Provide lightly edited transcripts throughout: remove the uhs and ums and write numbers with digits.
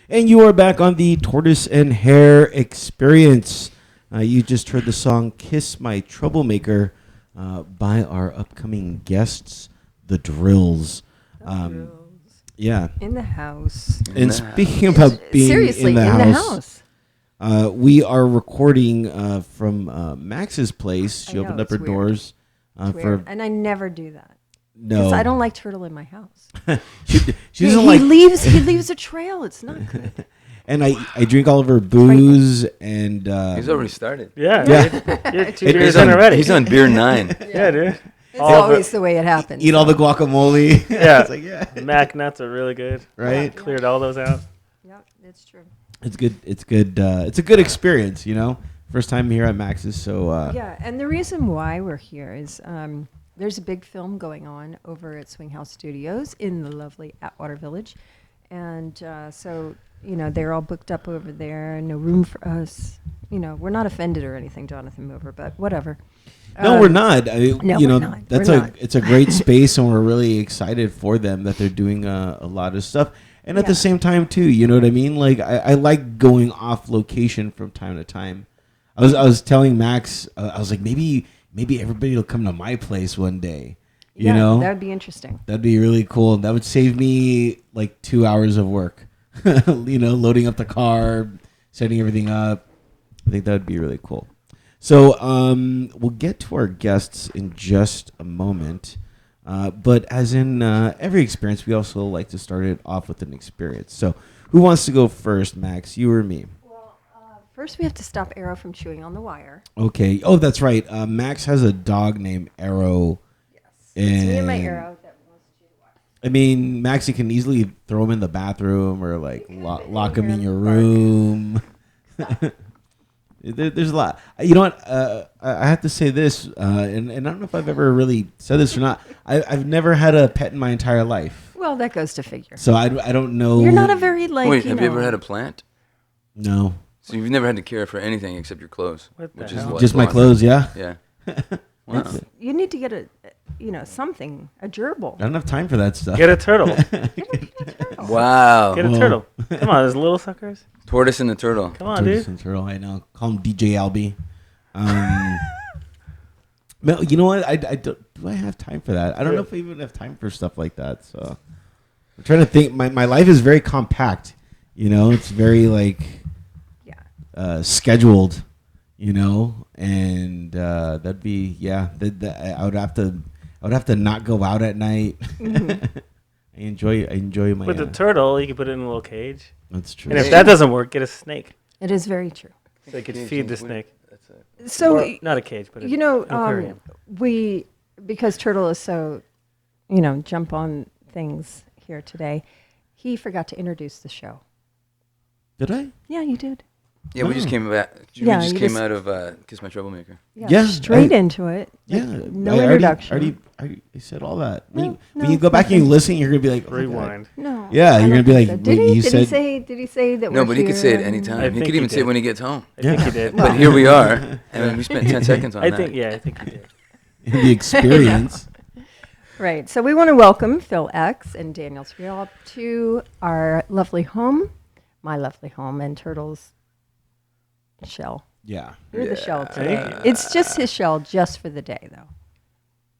And you are back on the Tortoise and Hare experience. You just heard the song Kiss My Troublemaker by our upcoming guests, The Drills. Yeah. In the house. And speaking about being Seriously, in the house. We are recording from Max's place. She opened up her doors. And I never do that. No. Because I don't like Turtle in my house. She doesn't like... He leaves a trail. It's not good. And I drink all of her booze and... He's already started. Yeah. You're 2 years in already. He's on beer 9. Yeah, dude. It's always the way it happens. Eat all the guacamole. Yeah. It's like, yeah. Mac nuts are really good. Right? Cleared all those out. Yep, it's true. It's good. It's good. It's a good experience, you know? First time here at Max's, so... Yeah, and the reason why we're here is there's a big film going on over at Swing House Studios in the lovely Atwater Village. And so, you know, they're all booked up over there, no room for us. You know, we're not offended or anything, Jonathan Mover, but whatever. No, we're not. No, you know, we're not. It's a great space, and we're really excited for them that they're doing a lot of stuff. And at the same time, too, you know what I mean? Like, I like going off location from time to time. I was telling Max, I was like, maybe everybody will come to my place one day. You know? That would be interesting. That'd be really cool. That would save me like 2 hours of work. You know, loading up the car, setting everything up. I think that would be really cool. So we'll get to our guests in just a moment. But as in every experience, we also like to start it off with an experience. So who wants to go first, Max? You or me? Well, first we have to stop Arrow from chewing on the wire. Okay. Oh, that's right. Max has a dog named Arrow. Yes. It's me and my Arrow that wants to chew the wire. I mean, Max, you can easily throw him in the bathroom or like lock him in your room. There's a lot. You know what? I have to say this, and I don't know if I've ever really said this or not. I've never had a pet in my entire life. Well, that goes to figure. So I don't know. You're not a very like. Wait, have you ever had a plant? No. So you've never had to care for anything except your clothes, What is hell? Just my clothes, yeah. Yeah. Wow. You need to get something, a gerbil. I don't have time for that stuff. Get a turtle. Wow. Get a turtle. Come on, those little suckers. Tortoise and the turtle. Come on, dude. Turtle, I know. Call him DJ Albie. You know what? Do I have time for that? I don't know if I even have time for stuff like that. So I'm trying to think. My life is very compact. You know, it's very like scheduled. You know, and that'd be I would have to not go out at night. Mm-hmm. I enjoy my. With the turtle, you can put it in a little cage. That's true. And if that doesn't work, get a snake. It is very true. So you could feed the snake. That's it. So Or not a cage, but you know, aquarium. because Turtle is so, jump on things here today. He forgot to introduce the show. Did I? Yeah, you did. Yeah, we just came back. Yeah, we just you came just- out of Kiss My Troublemaker. Yeah, straight into it. Yeah, Like, no I introduction. I said all that. No, When you go back and you listen, you're gonna be like, oh my God. Rewind. No. Yeah, I you're don't gonna be think like, so. Did wait, he? you Did said- he say? Did he say that? No, we're but he could say it here? anytime. I He think could he even say it did. when he gets home. I think he did. But here we are, and we spent 10 seconds on I that. think he did. the experience. Right. So we want to welcome Phil X and Daniel Sriel to our lovely home, my lovely home, and Turtle's shell. Yeah. You're the shell today. Yeah. It's just his shell, just for the day, though.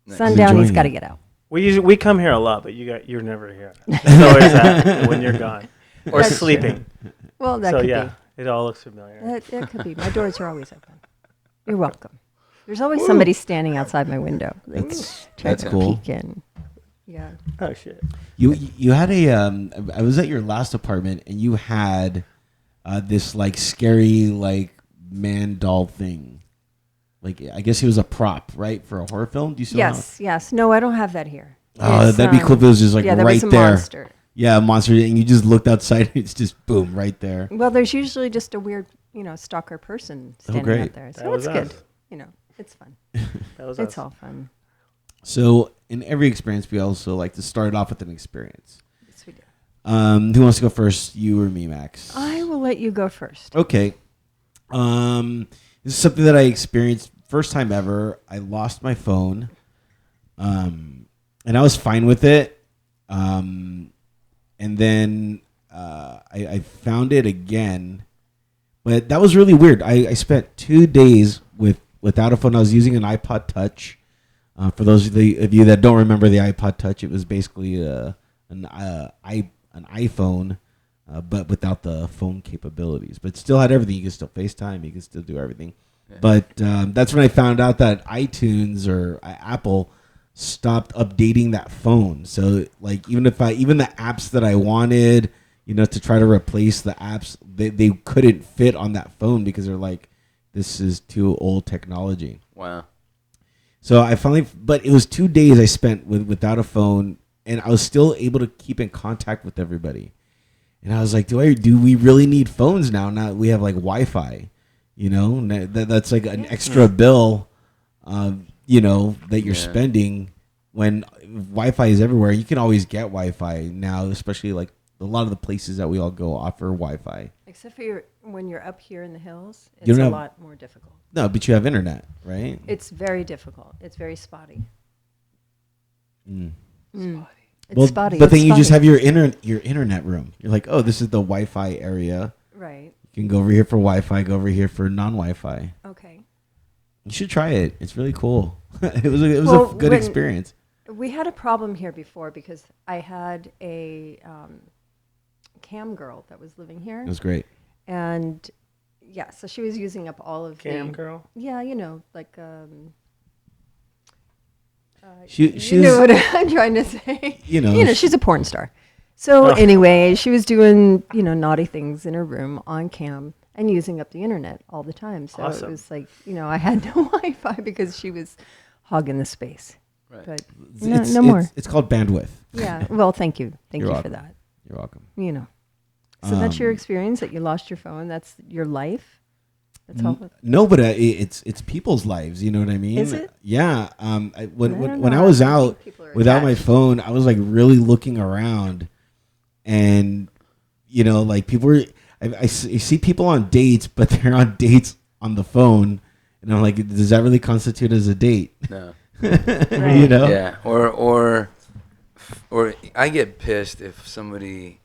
Nice. Sundown, he's enjoying got to it. get out. We come here a lot, but you're never here. It's always that when you're gone or That's sleeping. Well, that So could yeah, it all looks familiar. be. That could be. My doors are always open. You're welcome. There's always somebody standing outside my window. Trying That's to cool. peek in. Yeah. Oh shit. You had a I was at your last apartment and you had this like scary like man doll thing. Like I guess he was a prop, right, for a horror film. Do you still have? Yes. No, I don't have that here. Oh, It's, that'd be cool if it was just like there right was a there. monster. Yeah, a monster, and you just looked outside and it's just boom right there. Well, there's usually just a weird, stalker person standing great. out there. That So was it's good. us. It's fun. That was It's us. all fun. So in every experience, we also like to start off with an experience. Yes, we do. Who wants to go first? You or me, Max? I will let you go first. Okay. This is something that I experienced first time ever. I lost my phone, and I was fine with it. And then I found it again, but that was really weird. I spent 2 days without a phone. I was using an iPod Touch. For those of you that don't remember the iPod Touch, it was basically an iPhone, but without the phone capabilities. But still had everything. You can still FaceTime. You can still do everything. Yeah. But that's when I found out that iTunes or Apple stopped updating that phone. So like even the apps that I wanted, to try to replace the apps, they couldn't fit on that phone because they're like, this is too old technology. Wow. So I finally, but it was 2 days I spent without a phone, and I was still able to keep in contact with everybody. And I was like, do we really need phones now? Now we have like Wi-Fi, that's like an extra bill, that you're spending when Wi-Fi is everywhere. You can always get Wi-Fi now, especially like a lot of the places that we all go offer Wi-Fi. Except for when you're up here in the hills, You it's don't a have- lot more difficult. No, but you have internet, right? It's very difficult. It's very spotty. Mm. It's spotty. But then It's you just spotty. have your internet room. You're like, oh, this is the Wi-Fi area. Right. You can go over here for Wi-Fi, go over here for non-Wi-Fi. Okay. You should try it. It's really cool. it was Well, a good when- experience. We had a problem here before because I had a cam girl that was living here. It was great. And yeah, so she was using up all of Cam the... girl. Yeah, like... She's you know what I'm trying to say. You She's a porn star. So Oh. anyway, she was doing, naughty things in her room on cam and using up the internet all the time. So Awesome. it was like, I had no Wi-Fi because she was hogging the space. Right. But it's, no more. It's called bandwidth. Yeah. Well, thank you. Thank You're you welcome. for that. You're welcome. So that's your experience, that you lost your phone. That's your life. That's all. No, but it's people's lives. You know what I mean? Is it? Yeah. When don't I know. was I think out people are without my attached. phone, I was like really looking around, and like people were. I see people on dates, but they're on dates on the phone, and I'm like, does that really constitute as a date? No. Right. Yeah. Or I get pissed if somebody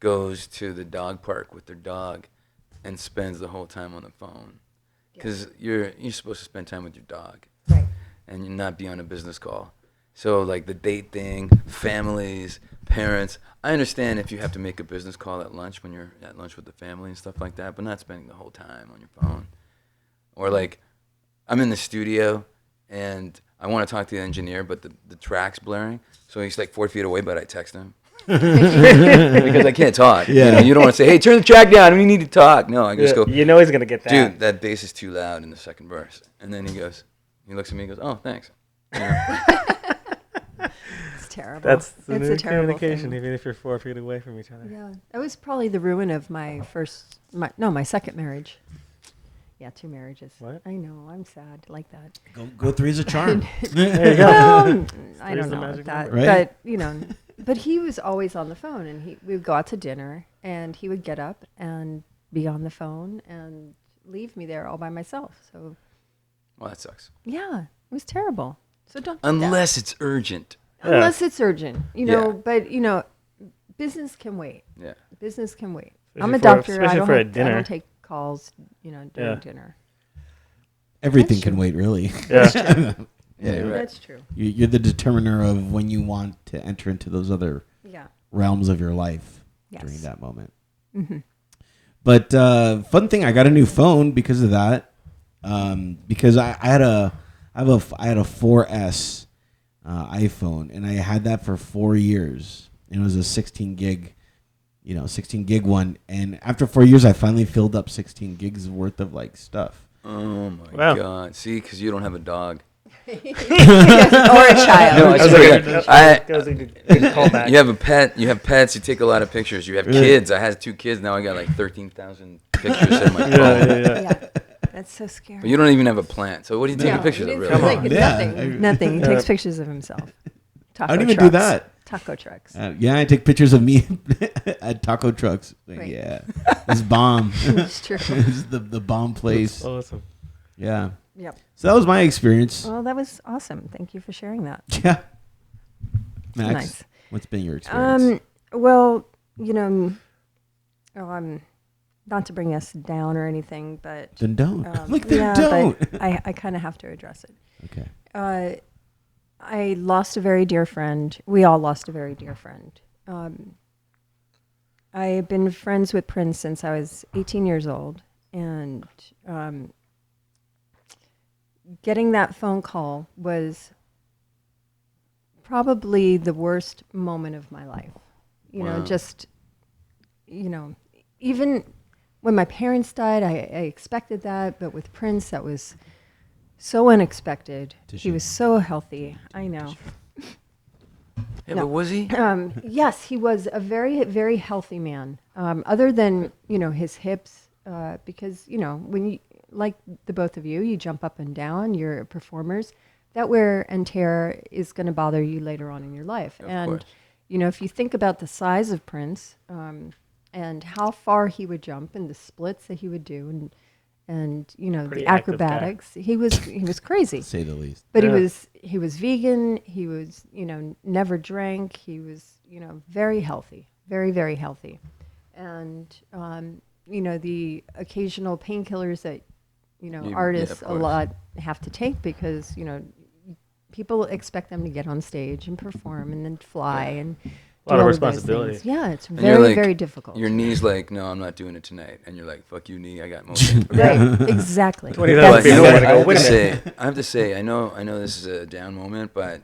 goes to the dog park with their dog and spends the whole time on the phone, because you're supposed to spend time with your dog, Right. and you're not be on a business call. So like the date thing, families, parents. I understand if you have to make a business call at lunch when you're at lunch with the family and stuff like that, but not spending the whole time on your phone. Or like, I'm in the studio and I want to talk to the engineer, but the track's blaring, so he's like 4 feet away, but I text him. Because I can't talk. Yeah. You don't want to say, hey, turn the track down, we need to talk. No, I just go, You know he's gonna get that. dude, that bass is too loud in the second verse. And then he looks at me and goes, oh, thanks. It's terrible. That's the it's new a terrible communication, thing. even if you're 4 feet away from each other. Yeah, that was probably the ruin of my second marriage. Yeah, 2 marriages. What? I know, I'm sad like that. Go three's a charm. There you go. Well, I Three's don't the know magic about that, number. Right? but he was always on the phone, and we would go out to dinner, and he would get up and be on the phone and leave me there all by myself. So Well, that sucks. yeah, it was terrible. So don't do that. Unless it's urgent. Yeah. Unless it's urgent, Yeah. But business can wait. Yeah. Business can wait. Especially I'm a for- doctor. especially for a dinner. I don't take calls, during Yeah. dinner. Everything That's can true. wait, really. Yeah. Yeah, you're right. That's true. You're the determiner of when you want to enter into those other Yeah. realms of your life Yes. during that moment. Mm-hmm. But fun thing, I got a new phone because of that. Because I had a 4S iPhone, and I had that for 4 years. And it was a 16 gig one. And after 4 years, I finally filled up 16 gigs worth of like stuff. Oh my Wow. God! See, because you don't have a dog. Or a child. No, I I was swear like, to God. that was a good callback. You have a pet. You have pets. You take a lot of pictures. You have Really? kids. I had 2 kids. Now I got like 13,000 pictures in my phone. Yeah. That's so scary. But you don't even have a plant. So what are you taking No, pictures of, it's really? Come like on. Yeah. Nothing. He Yeah. takes pictures of himself. Taco I don't even trucks. do that. Taco trucks. Yeah, I take pictures of me at taco trucks. Like, Right. yeah, it's bomb. It's true. It's the bomb place. That's awesome. Yeah. Yep. So that was my experience. Well, that was awesome. Thank you for sharing that. Yeah. Max, Nice. what's been your experience? Well, not to bring us down or anything, but Then don't. yeah, don't. but I kind of have to address it. Okay. I lost a very dear friend. We all lost a very dear friend. I have been friends with Prince since I was 18 years old, and getting that phone call was probably the worst moment of my life. You know, just, you know, even when my parents died, I expected that, but with Prince, that was so unexpected. He was so healthy. I know. Yeah, but was he? Yes, he was a very, very healthy man. Other than, you know, his hips, because, you know, when you, like the both of you, you jump up and down, you're performers, that wear and tear is going to bother you later on in your life. Of course. You know, if you think about the size of Prince and how far he would jump and the splits that he would do and you know, Pretty the active guy. acrobatics, he was crazy. To say the least. But Yeah. he was vegan. He was, you know, never drank. He was, you know, very healthy, very, very healthy. And, you know, the occasional painkillers that, you know, Yeah, artists of a course. lot have to take because, you know, people expect them to get on stage and perform and then fly and do lot of all those responsibility. things. Yeah, it's you're very, like- very difficult. Your knee's like, no, I'm not doing it tonight, and you're like, fuck you, knee, I got motion. Right, exactly. 20,000 That's- But you know people what? wanna go, "Wait a minute." I have to say, I know this is a down moment, but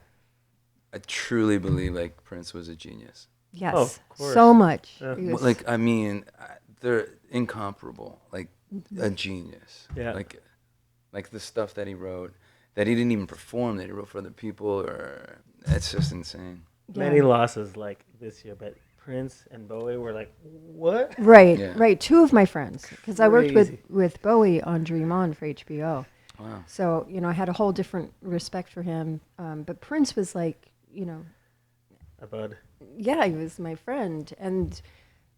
I truly believe like Prince was a genius. Yes, Oh, of course. so much. Yeah. He was- Like, I mean, they're incomparable. Like a genius. Yeah. Like the stuff that he wrote, that he didn't even perform, that he wrote for other people, or it's just insane. yeah. Many losses like this year, but Prince and Bowie were like, what? Right, Yeah. right. Two of my friends, because I worked Crazy. with Bowie on Dream On for HBO. Wow. So, you know, I had a whole different respect for him. But Prince was like, you know, A bud. yeah, he was my friend. And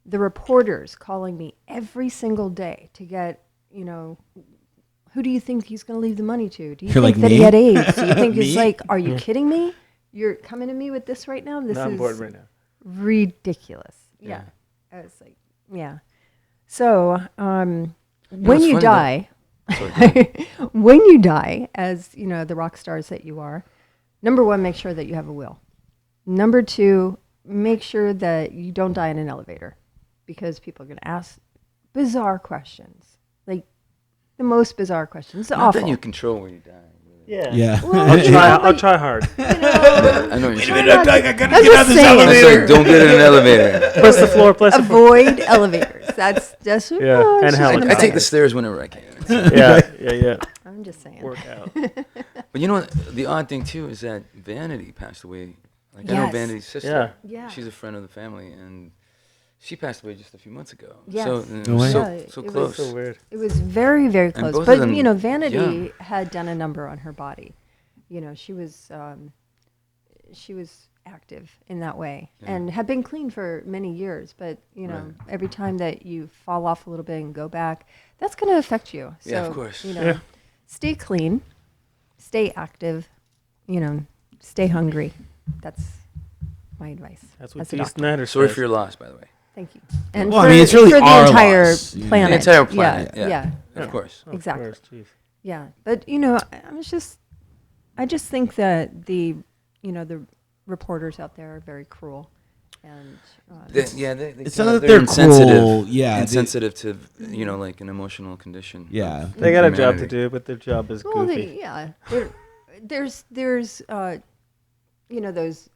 the reporters calling me every single day to get, you know, who do you think he's going to leave the money to? Do you You're think like that me? he had AIDS? Do you think it's Me? like, are you kidding me? You're coming to me with this right now? This Not on is board right now. ridiculous. Yeah. Yeah. I was like, yeah. So, when what's you funny die, Sorry. when you die, as you know, the rock stars that you are, number one, make sure that you have a will. Number two, make sure that you don't die in an elevator, because people are going to ask bizarre questions, like the most bizarre questions. It's Not awful. that you control where you die. Really. Yeah. Yeah. Well, I'll try hard. I know what you're saying. I'm dying. I gotta I'm get out just this saying. It's elevator. like, don't get in an elevator. Plus the floor, plus the floor. Avoid elevators. That's just Yeah, oh, and it's just what I'm I take saying. the stairs whenever I can. Yeah. I'm just saying. Work out. But you know what? The odd thing too is that Vanity passed away. Like I know Yes. Vanity's sister. Yeah. She's a friend of the family, and she passed away just a few months ago. Yes. So, No way. so, Yeah, so it was close. So weird. It was very, very close. both of But, them you know, Vanity young. had done a number on her body. You know, she was active in that way Yeah. and had been clean for many years. But, you know, Right. every time that you fall off a little bit and go back, that's going to affect you. So, Yeah, of course. You know, Yeah. stay clean, stay active, you know, stay hungry. That's my advice. That's what as a Dee doctor. Snyder Sorry says. for your loss, by the way. Thank you. And Well, I mean, it's really for the our entire loss, you know. planet. The entire planet, yeah. Yeah. Of yeah. course. Of Exactly. course, jeez. Yeah, but you know, I just think that the reporters out there are very cruel, and They It's kinda- not that they're they're insensitive. cruel. Yeah. they- Insensitive to like an emotional condition. Yeah. of They got a job to humanity. do, but their job is well, goofy. there's you know, those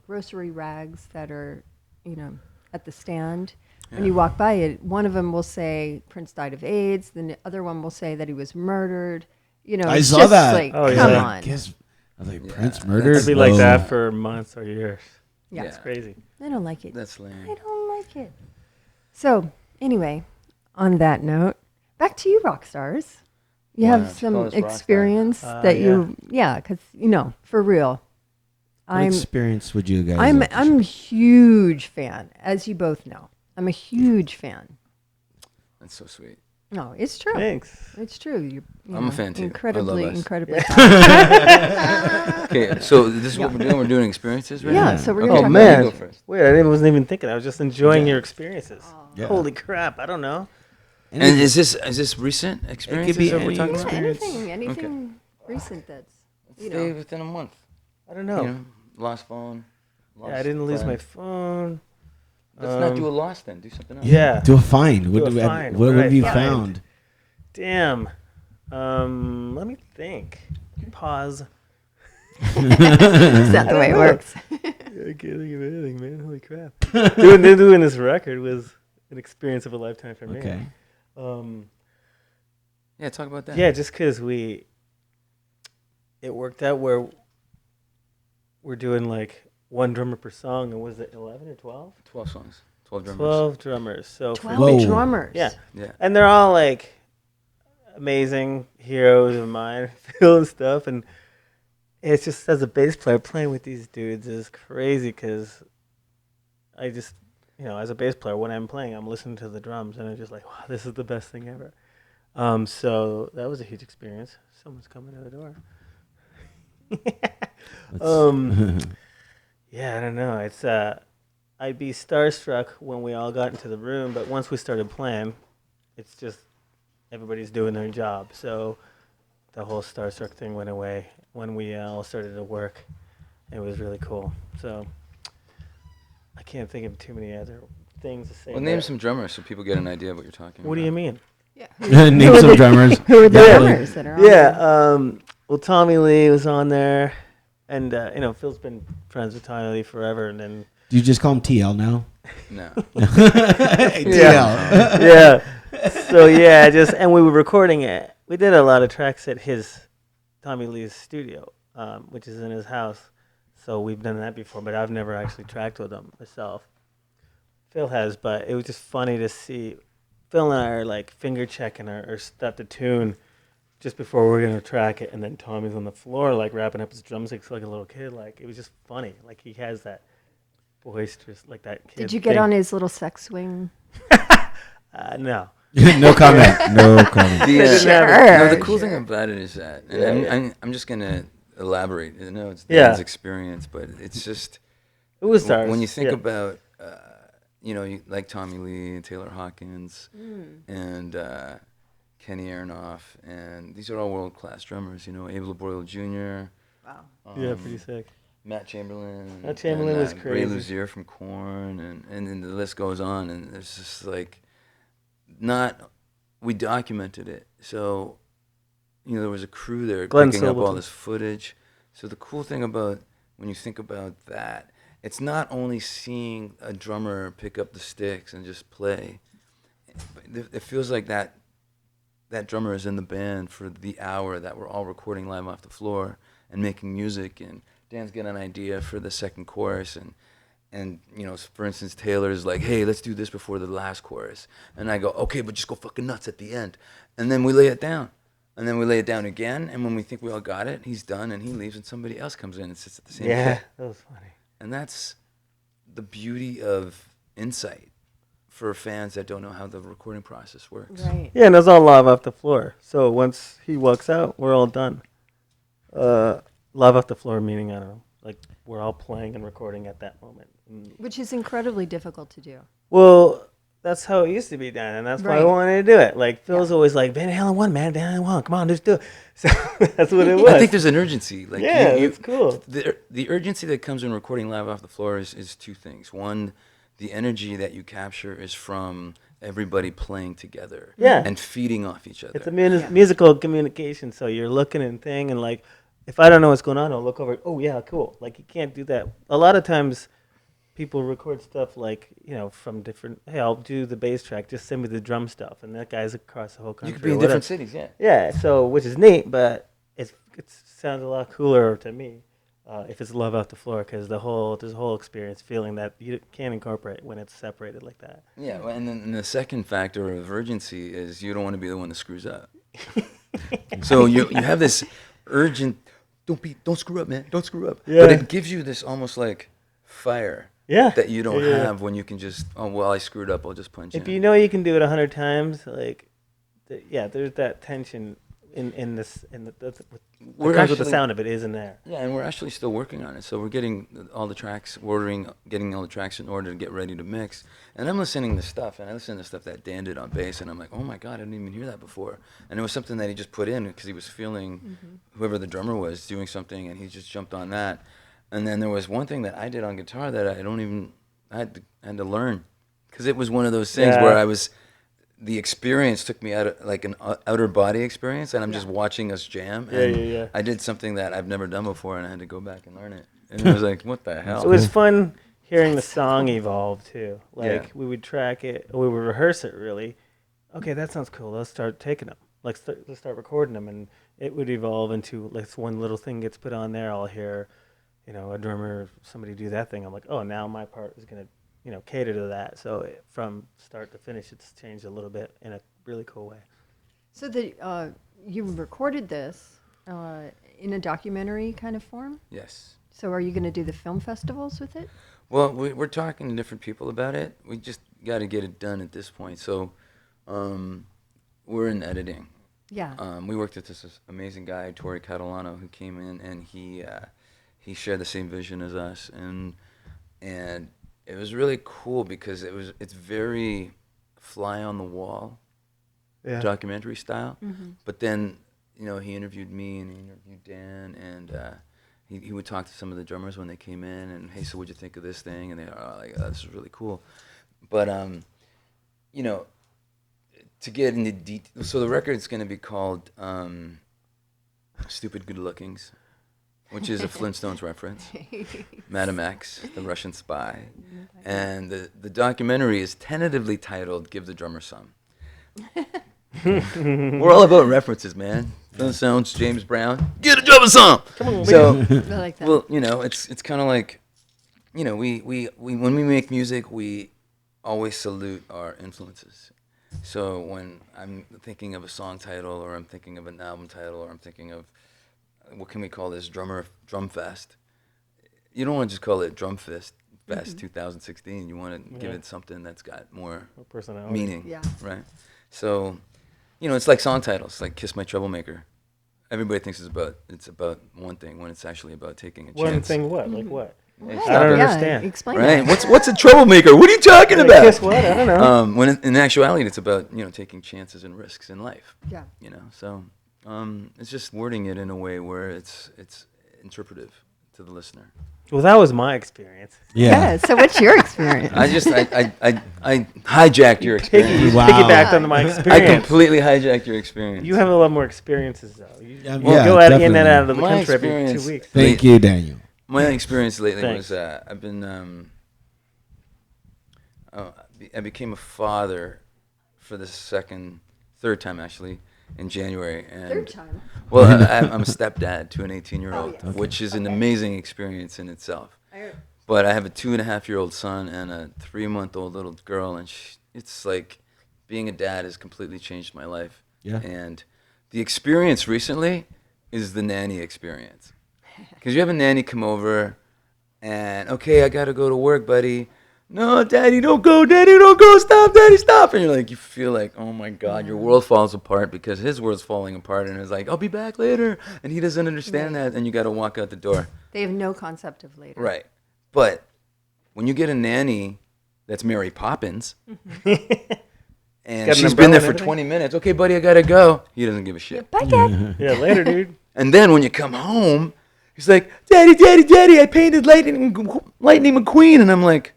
grocery rags that are, you know, at the stand. When you walk by it, one of them will say Prince died of AIDS. Then the other one will say that he was murdered. You know, I it's saw just that. like, Oh, come yeah. on. I was like, Yeah, Prince that's- murdered? It'd be like Oh. that for months or years. Yeah, Yeah. It's crazy. I don't like it. That's lame. I don't like it. So, anyway, on that note, back to you, rock stars. You Wow, have she called some us rock star. experience that you, because you know, for real, What experience would you guys I'm like to a huge fan, as you both know. I'm a huge fan. That's so sweet. No, it's true. Thanks. It's true. I'm a fan, too. I love Incredibly, us. incredibly. Okay, so this is what we're doing. We're doing experiences right Yeah, now. so we're Okay, gonna Oh talk man! you go first. Wait, wasn't even thinking. I was just enjoying Yeah. your experiences. Yeah. Holy crap! I don't know. And is this recent experiences be that we're any- talking Yeah, about? anything recent that's, Stay within a month. I don't know. You know, lost phone. Lost Yeah, I didn't lose my friend. phone. Let's not do a loss then. Do something else. Yeah. Do a find. Do What, a find, what right, have you find. found? Damn. Let me think. Pause. Is that the way it works? I can't think of anything, man. Holy crap. doing this record was an experience of a lifetime for me. Okay. Yeah, talk about that. Yeah, just because it worked out where we're doing like one drummer per song, and was it 11 or 12? 12 songs. 12 drummers. 12 drummers. So 12 Whoa. drummers. yeah, Yeah. and they're all like amazing heroes of mine, Phil and stuff, and it's just as a bass player playing with these dudes is crazy because I just, as a bass player when I'm playing, I'm listening to the drums and I'm just like, wow, this is the best thing ever. So that was a huge experience. Someone's coming to the door. Yeah, I don't know. It's I'd be starstruck when we all got into the room, but once we started playing, it's just everybody's doing their job. So the whole starstruck thing went away when we all started to work. It was really cool. So I can't think of too many other things to say. Well, name some drummers so people get an idea of what you're talking about. What do you mean? Yeah. Name some drummers. Who are the Yeah. drummers that are on there? Yeah. Well, Tommy Lee was on there, and Phil's been friends with Tommy Lee forever, and then Do you just call him TL now? No. TL. yeah. So yeah, and we were recording it. We did a lot of tracks at his Tommy Lee's studio, which is in his house. So we've done that before, but I've never actually tracked with him myself. Phil has, but it was just funny to see. Phil and I are like finger checking our stuff to tune just before we're gonna track it, and then Tommy's on the floor like wrapping up his drumsticks like a little kid. Like it was just funny. Like he has that boisterous, like that kid. Did you get thing. on his little sex swing? No. No comment. No comment. No, the cool thing about it is that, and I'm just gonna elaborate. I know it's Dan's experience, but it's just It was ours. when you think yeah. about, you like Tommy Lee and Taylor Hawkins and Kenny Aronoff, and these are all world-class drummers. Abel Boyle Jr. Wow. Yeah, pretty sick. Matt Chamberlain. Matt Chamberlain and, was Ray crazy. Luzier from Korn, and then the list goes on, and it's just like, we documented it. So, there was a crew there Glenn picking up all Silverton. this footage. So the cool thing about, when you think about that, it's not only seeing a drummer pick up the sticks and just play. It feels like that drummer is in the band for the hour that we're all recording live off the floor and making music, and Dan's getting an idea for the second chorus, and for instance, Taylor's like, hey, let's do this before the last chorus, and I go, okay, but just go fucking nuts at the end, and then we lay it down, and then we lay it down again, and when we think we all got it, he's done, and he leaves, and somebody else comes in and sits at the same Yeah, pit. that was funny. And that's the beauty of insight for fans that don't know how the recording process works. Right. Yeah, and it was all live off the floor. So once he walks out, we're all done. Live off the floor meaning, I don't know, like we're all playing and recording at that moment. Which is incredibly difficult to do. Well, that's how it used to be done, and that's why I Right. wanted to do it. Like Phil's always like, Van Halen 1, man, Van Halen 1, come on, just do it. So that's what it was. I think there's an urgency. Like yeah, it's cool. The urgency that comes in recording live off the floor is two things. One, the energy that you capture is from everybody playing together Yeah. and feeding off each other. It's a musical communication, so you're looking and thing, and like, if I don't know what's going on, I'll look over. Oh yeah, cool. Like you can't do that. A lot of times, people record stuff like from different. Hey, I'll do the bass track. Just send me the drum stuff, and that guy's across the whole country. You could be or in whatever. different cities, yeah. Yeah, so which is neat, but it sounds a lot cooler to me if it's live off the floor because there's a whole experience feeling that you can't incorporate when it's separated like that. Yeah, well, and then the second factor of urgency is you don't want to be the one that screws up. So you have this urgent, don't screw up, man, don't screw up. Yeah. But it gives you this almost like fire Yeah, that you don't Yeah. have when you can just, I screwed up, I'll just punch If in. you know you can do it 100 times, like there's that tension in this that We're comes with the actually- sound of it isn't there. Yeah, and we're actually still working on it. So we're getting all the tracks, getting all the tracks in order to get ready to mix. And I'm listening to stuff, and I listen to stuff that Dan did on bass, and I'm like, oh my God, I didn't even hear that before. And it was something that he just put in because he was feeling whoever the drummer was doing something, and he just jumped on that. And then there was one thing that I did on guitar that I had to learn, because it was one of those things where the experience took me out of, like an outer body experience, and I'm just watching us jam. And I did something that I've never done before, and I had to go back and learn it. And it was like, what the hell? It was fun hearing the song evolve too. Like we would track it, we would rehearse it really. Okay, that sounds cool. Let's start taking them. Let's start recording them, and it would evolve into like one little thing gets put on there. I'll hear, a drummer, somebody do that thing. I'm like, oh, now my part is gonna, cater to that. So from start to finish, it's changed a little bit in a really cool way. So you recorded this in a documentary kind of form? Yes. So are you going to do the film festivals with it? Well, we're talking to different people about it. We just got to get it done at this point. So we're in editing. Yeah. We worked with this amazing guy, Torre Catalano, who came in, and he shared the same vision as us, and it was really cool because it's very fly on the wall, documentary style. Mm-hmm. But then he interviewed me and he interviewed Dan, and he would talk to some of the drummers when they came in, and hey, so what'd you think of this thing? And they are like, oh, this is really cool. But to get into detail, so the record's going to be called Stupid Good Lookings, which is a Flintstones reference. Madam X, the Russian spy. And the documentary is tentatively titled Give the Drummer Some. We're all about references, man. Flintstones, James Brown, get a drummer some. Come on, so, I like that. Well, it's kind of like, we when we make music, we always salute our influences. So when I'm thinking of a song title, or I'm thinking of an album title, or I'm thinking of what can we call this, Drum Fest, you don't want to just call it Drum Fest 2016. You want to give it something that's got more personality, meaning, right? So, it's like song titles, like Kiss My Troublemaker. Everybody thinks it's about one thing when it's actually about taking a chance. One thing what? Like what? Hey, I don't it. understand. Explain Right? that. What's a troublemaker? What are you talking about? Kiss what? I don't know. When in actuality, it's about taking chances and risks in life. Yeah. So it's just wording it in a way where it's interpretive to the listener. Well, that was my experience. Yeah. So what's your experience? I hijacked your experience. Wow. Piggybacked onto my I experience. completely hijacked your experience. You have a lot more experiences, though. You Yeah, go out in and definitely. out of the My country every experience- 2 weeks. Thank you, Daniel. My experience lately Thanks. was I've been I became a father for the third time actually in January. And Third time. Well, I'm a stepdad to an 18-year-old, yes. which is an amazing experience in itself. I- But I have a 2.5-year-old son and a 3-month-old little girl, and it's like being a dad has completely changed my life. Yeah. And the experience recently is the nanny experience. Because you have a nanny come over, and, okay, I got to go to work, buddy. No, Daddy, don't go. Daddy, don't go. Stop, Daddy, stop. And you feel like, oh, my God, your world falls apart because his world's falling apart. And it's like, I'll be back later. And he doesn't understand that, and you got to walk out the door. They have no concept of later. Right. But when you get a nanny that's Mary Poppins, and Got an she's umbrella been there and for everything? 20 minutes, okay, buddy, I got to go. He doesn't give a shit. Bye, Dad. Yeah, later, dude. And then when you come home, he's like, Daddy, Daddy, Daddy, I painted Lightning McQueen. And I'm like,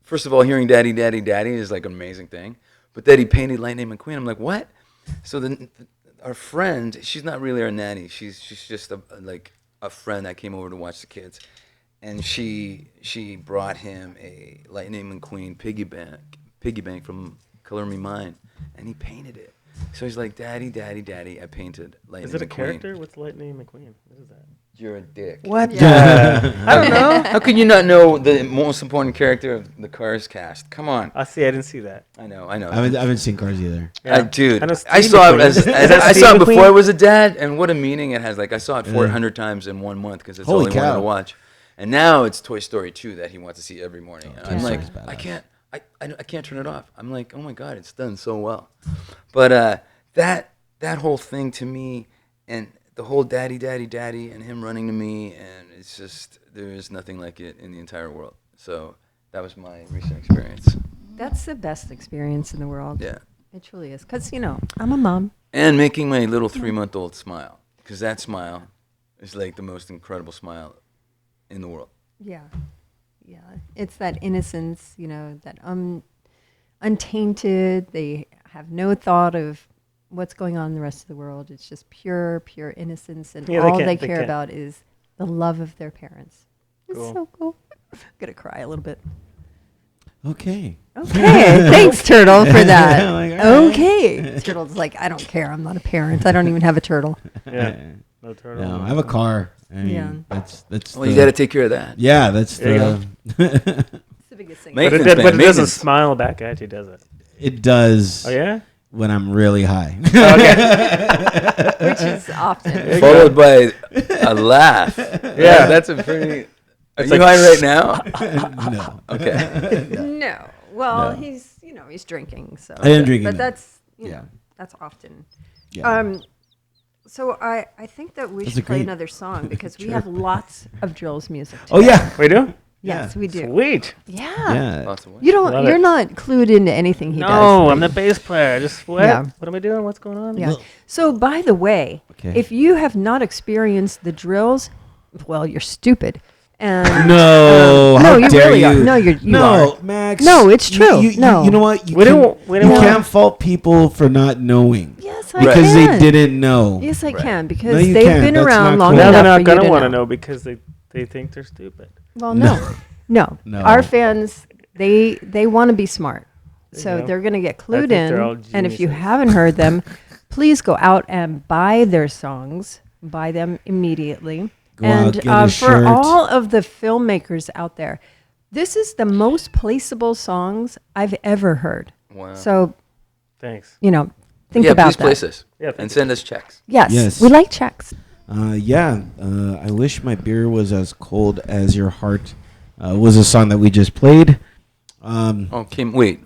first of all, hearing Daddy, Daddy, Daddy is like an amazing thing. But that he painted Lightning McQueen, I'm like, what? So then our friend, she's not really our nanny. She's just a friend that came over to watch the kids. And she brought him a Lightning McQueen piggy bank from Color Me Mine. And he painted it. So he's like, Daddy, Daddy, Daddy, I painted Lightning McQueen. Is it a character? What's Lightning McQueen? What is that? You're a dick. What? Yeah. I don't know. How can you not know the most important character of the Cars cast? Come on. I see. I didn't see that. I know. I haven't seen Cars either. Dude, I know I Steve saw it McQueen. as Is that I Steve saw it before McQueen? I was a dad, and what a meaning it has. Like I saw it 400 times in 1 month because it's Holy only one cow. to watch. And now it's Toy Story 2 that he wants to see every morning. And Toy I'm like, Story's badass. I can't turn it off. I'm like, oh my God, it's done so well. But that whole thing to me, and the whole daddy, daddy, daddy, and him running to me, and it's just there is nothing like it in the entire world. So that was my recent experience. That's the best experience in the world. Yeah, It truly is. Because, I'm a mom. and making my little 3-month-old smile, because that smile is like the most incredible smile in the world. Yeah. Yeah. It's that innocence, that untainted. They have no thought of what's going on in the rest of the world. It's just pure, pure innocence. And all they care about is the love of their parents. It's so cool. I'm going to cry a little bit. Okay. Okay. Thanks, Turtle, for that. Yeah, like, all right. Okay. Turtle's like, I don't care. I'm not a parent. I don't even have a turtle. Yeah. No turtle. No, I have a car. I mean, Yeah. That's. Well, you got to take care of that. Yeah, that's There you the. It's the biggest thing. Make- But Maintenance, it man, doesn't maintenance. smile back at you, does it? It does Oh, yeah? when I'm really high. Which is often. Followed by a laugh. Yeah, that's a pretty. Are you high right now? No. Okay. No. Well, No. he's drinking. So I am drinking, But though. that's Yeah. that's often. Yeah. So I think that we That's should a play great- another song because we Sure. have lots of Drills music. Oh yeah. We do? Yes, yeah. we do. Sweet. Yeah. Yeah. Lots of ways. Love You're it. not clued into anything he does. No, I'm the bass player. Just what? Yeah. What am I doing? What's going on? Yeah. Well- So by the way, Okay. if you have not experienced the drills, well, you're stupid. And No, no, how you dare really you? are. No, you no, are. Max. No, it's true. You No. know what? You, We can, didn't- we you didn't can't want- fault people for not knowing Yes, I because can. they didn't know. Yes, I Right. can because No, you they've can't. been That's around not long cool. Now enough they're not for going you to want to to know because they think they're stupid. Well, no. No. Our fans, they want to be smart, There so you go. they're going to get clued think they're all in. And if you geniuses. haven't heard them, please go out and buy their songs. Buy them immediately. Go out, get a for shirt. all of the filmmakers out there, this is the most placeable songs I've ever heard. Wow. So Thanks. think yeah, about please that. place us Yeah, and send us checks. Yes, Yes. we like checks. I wish my beer was as cold as your heart. Was a song that we just played. Oh, Kim, wait.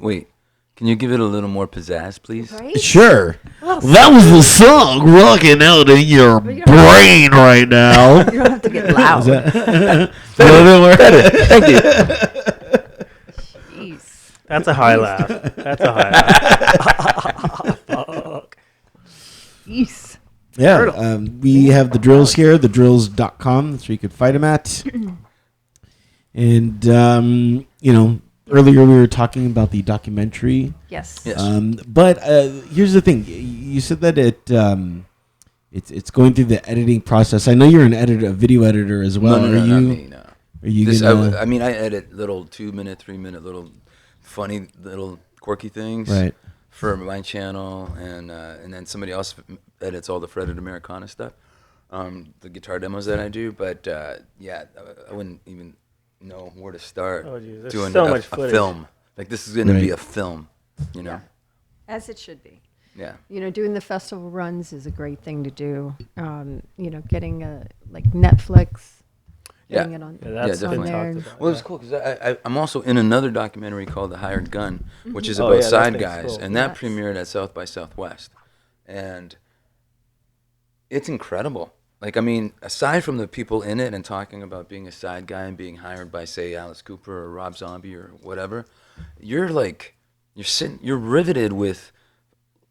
Can you give it a little more pizzazz, please? Right? Sure. Well, That was the song rocking out in your you don't brain right now. you don't have to get loud. Thank you. Jeez. That's a high laugh. That's a high laugh. Fuck. Jeez. Yeah, we have the drills here, thedrills.com. That's where you could find them at. And, earlier we were talking about the documentary. Yes. Yes. But here's the thing. You said that it's going through the editing process. I know you're a video editor as well. no, Are not you? me, no. Are you This, gonna? I mean, I edit little 2-minute, 3-minute, little funny, little quirky things Right. for my channel, and then somebody else edits all the Fretted Americana stuff, the guitar demos that I do. But yeah, I wouldn't even know where to start Oh, geez, there's doing so a much footage. film. Like this is going to be Right. a film, you know? As it should be. Yeah. Doing the festival runs is a great thing to do. Getting like Netflix, Yeah. getting it on, Yeah, that's Yeah, on definitely. there. Talked about. Well, it was cool because I'm also in another documentary called The Hired Gun, which is Oh, about yeah, that side thing's guys, cool. and that Yes. premiered at South by Southwest, and it's incredible. Like, I mean, aside from the people in it and talking about being a side guy and being hired by, say, Alice Cooper or Rob Zombie or whatever, you're riveted with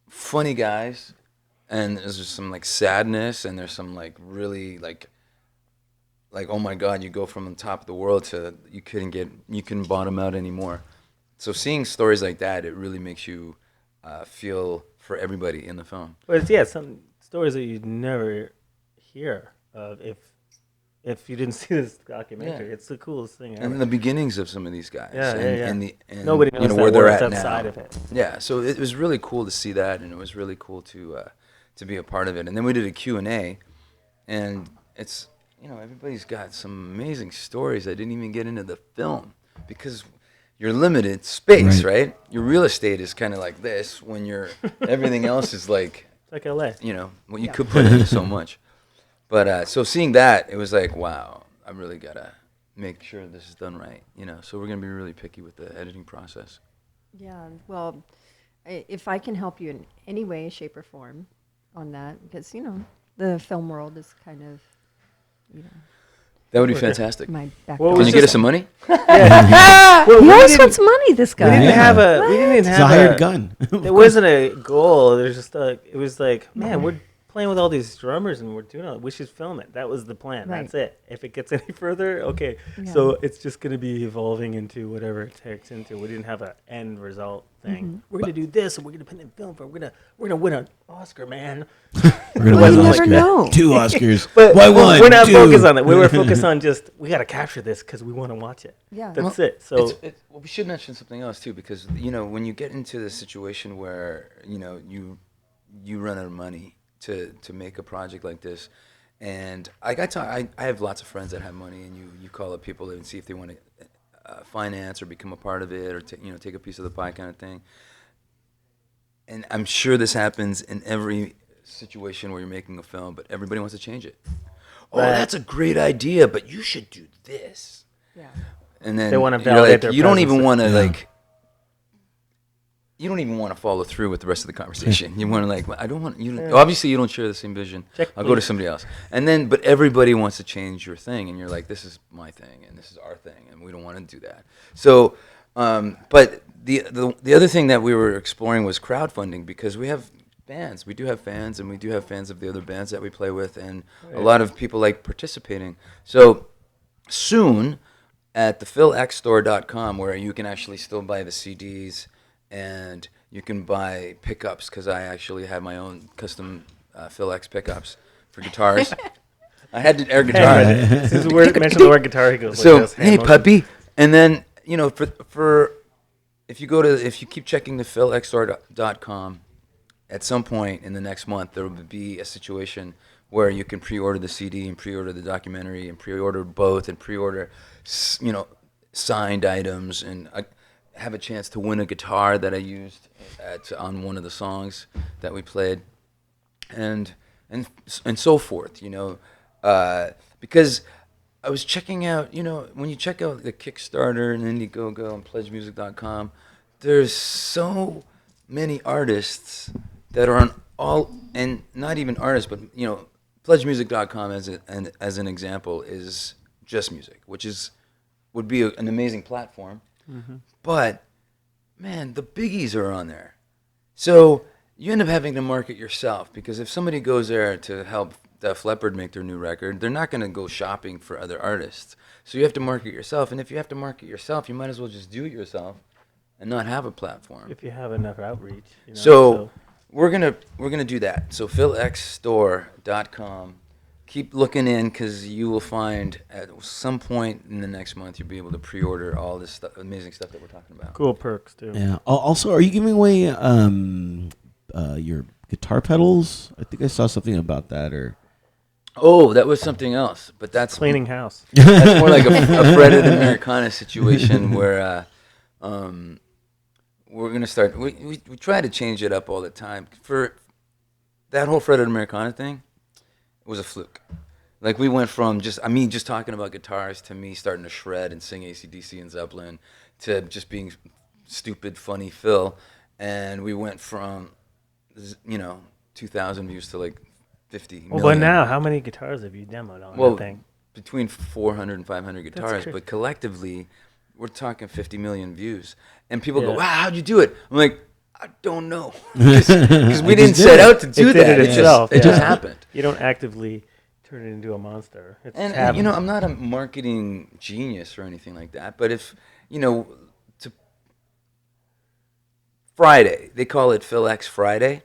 funny guys, and there's just some like sadness, and there's some like really like oh my God, you go from the top of the world to you couldn't bottom out anymore. So seeing stories like that, it really makes you feel for everybody in the film. But it's, some stories that you'd never hear of if you didn't see this documentary. Yeah. It's the coolest thing ever. And the beginnings of some of these guys. Yeah, and, yeah. And Nobody knows where that they're world's at outside now. of it. Yeah, so it was really cool to see that, and it was really cool to be a part of it. And then we did a Q&A, and it's, everybody's got some amazing stories. I didn't even get into the film because you're limited space, right? Your real estate is kind of like this when everything else is like, It's like LA. what you could put in so much. But so seeing that, it was like, wow, I really got to make sure this is done right, So we're going to be really picky with the editing process. Yeah, well, if I can help you in any way, shape, or form on that, because the film world is kind of, you know, That would be Okay. fantastic. my Well, background. Can you get us some money? Well, He we always didn't- wants money. This We guy. didn't Yeah. have a. We didn't even It's a have hired gun. There wasn't a goal. There's just it was like, man, we're playing with all these drummers and we're doing all. We should film it. That was the plan. Right. That's it. If it gets any further, okay. Yeah. So it's just going to be evolving into whatever it takes into. We didn't have an end result thing. Mm-hmm. We're going to do this and we're going to put it in film for. We're gonna win an Oscar, man. We're gonna Well, win you an never Oscar. know. 2 Oscars. But Why one? we're not 2? focused on it. We were focused on just we got to capture this because we want to watch it. Yeah. That's it. So Well, we should mention something else too, because when you get into the situation where you run out of money to make a project like this, and I have lots of friends that have money, and you call up people and see if they want to finance or become a part of it or take a piece of the pie kind of thing. And I'm sure this happens in every situation where you're making a film, but everybody wants to change it. Oh, Right. that's a great idea, but you should do this. Yeah. And then They wanna you're validate like, their you don't presence. even want to Yeah. you don't even want to follow through with the rest of the conversation. You want to I don't want you. Obviously, you don't share the same vision. Check, I'll go to please. somebody else. And then, but everybody wants to change your thing, and you're like, this is my thing, and this is our thing, and we don't want to do that. So, but the other thing that we were exploring was crowdfunding, because we have bands. We do have fans, and we do have fans of the other bands that we play with, and a lot of people like participating. So soon at the philxstore.com, where you can actually still buy the CDs and you can buy pickups, because I actually have my own custom Phil X pickups for guitars. I had to air guitar. as soon as we mention the word guitar, he goes So like this. hand hey motion. puppy, and then for if you keep checking the philxstore.com, at some point in the next month there will be a situation where you can pre-order the CD and pre-order the documentary and pre-order both and pre-order signed items, and have a chance to win a guitar that I used on one of the songs that we played, and so forth. Because I was checking out, when you check out the Kickstarter and Indiegogo and PledgeMusic.com, there's so many artists that are on all, and not even artists, but PledgeMusic.com as an example is just music, which would be an amazing platform. Mm-hmm. But man, the biggies are on there, so you end up having to market yourself, because if somebody goes there to help Def Leppard make their new record, they're not going to go shopping for other artists. So you have to market yourself, and if you have to market yourself, you might as well just do it yourself and not have a platform. If you have enough outreach. So we're gonna do that. So philxstore.com. Keep looking in, because you will find at some point in the next month you'll be able to pre-order all this amazing stuff that we're talking about. cool perks too. Yeah. Also, are you giving away your guitar pedals? I think I saw something about that. Or Oh, that was something else, but that's Cleaning house. That's more like a Fred at Americana situation where we're gonna start. We try to change it up all the time. For that whole Fred at Americana thing, it was a fluke. Like, we went from just talking about guitars to me starting to shred and sing AC/DC and Zeppelin to just being stupid, funny Phil, and we went from 2,000 views to like 50 Well, million. but now, how many guitars have you demoed on Well, that thing? between 400 and 500 guitars, crazy. but collectively, we're talking 50 million views. And people go, Yeah. wow, how'd you do it? I'm like, I don't know. Because we I didn't just set did out to do It did that. it itself, It just yeah. happened. You don't actively turn it into a monster. It's And, happening. I'm not a marketing genius or anything like that, but if, to Friday, they call it Phil X Friday.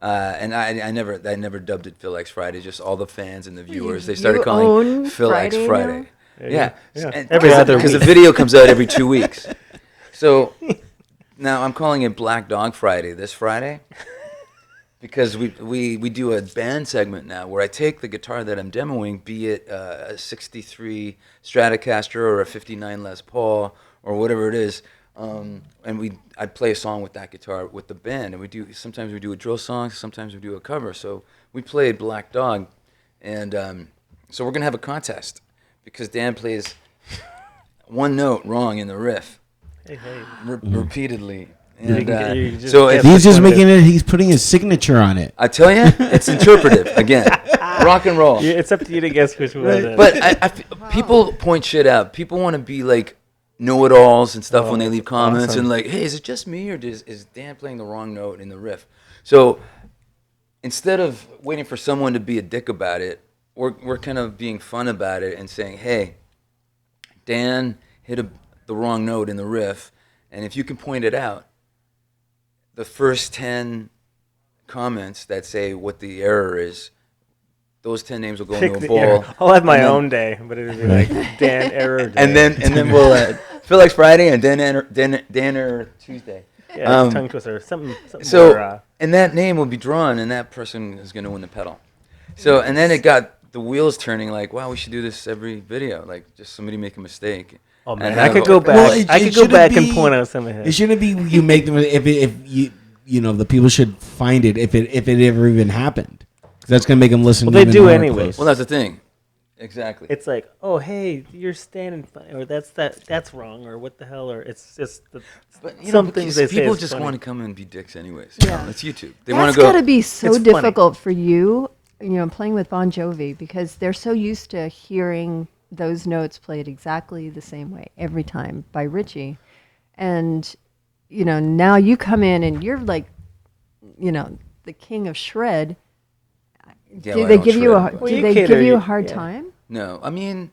And I never dubbed it Phil X Friday. Just all the fans and the viewers, they started you calling own Phil X Friday Friday. now? Yeah, Yeah. Every other because the week. video comes out every 2 weeks. So now I'm calling it Black Dog Friday this Friday, because we do a band segment now where I take the guitar that I'm demoing, be it a 63 Stratocaster or a 59 Les Paul or whatever it is, and I play a song with that guitar with the band, and sometimes we do a drill song, sometimes we do a cover. So we played Black Dog, and so we're gonna have a contest, because Dan plays one note wrong in the riff Hey. repeatedly, And You just so guess if, He's which just one it making it. He's putting his signature on it. I tell you, it's interpretive again. Rock and roll. Yeah, it's up to you to guess which one it is. But people point shit out. People want to be like know-it-alls and stuff when they leave comments awesome. and like, hey, is it just me or is Dan playing the wrong note in the riff? So instead of waiting for someone to be a dick about it, we're kind of being fun about it and saying, hey, Dan hit the wrong note in the riff, and if you can point it out, the first 10 comments that say what the error is, those 10 names will go Pick into a the bowl. error. I'll have my and then- own day, but it'll be like Dan error day. And then we'll Felix Friday and Dan error Tuesday. yeah, tongue twister, something So more, and that name will be drawn, and that person is going to win the pedal. So and then it got the wheels turning. Like, wow, we should do this every video. Like, just somebody make a mistake. Oh man, and I have could a- go back. Well, I could go shouldn't back and be- point out some of It his. shouldn't be you make them if you know the people should find it if it ever even happened. 'Cause that's gonna make them listen. Well, they even do more anyways. close. Well, that's the thing. Exactly. It's like, oh hey, you're standing, or that's wrong, or what the hell, or it's just But, some because things they say people is just funny. want to come and be dicks anyways. Yeah. It's YouTube. They want That's to go. got to be so It's funny. difficult for you, playing with Bon Jovi because they're so used to hearing those notes played exactly the same way every time by Richie. And, now you come in and you're like, the king of shred. Yeah, do well, I they don't give you shred, a but- do you they cater, give you a you- hard yeah. time? No, I mean,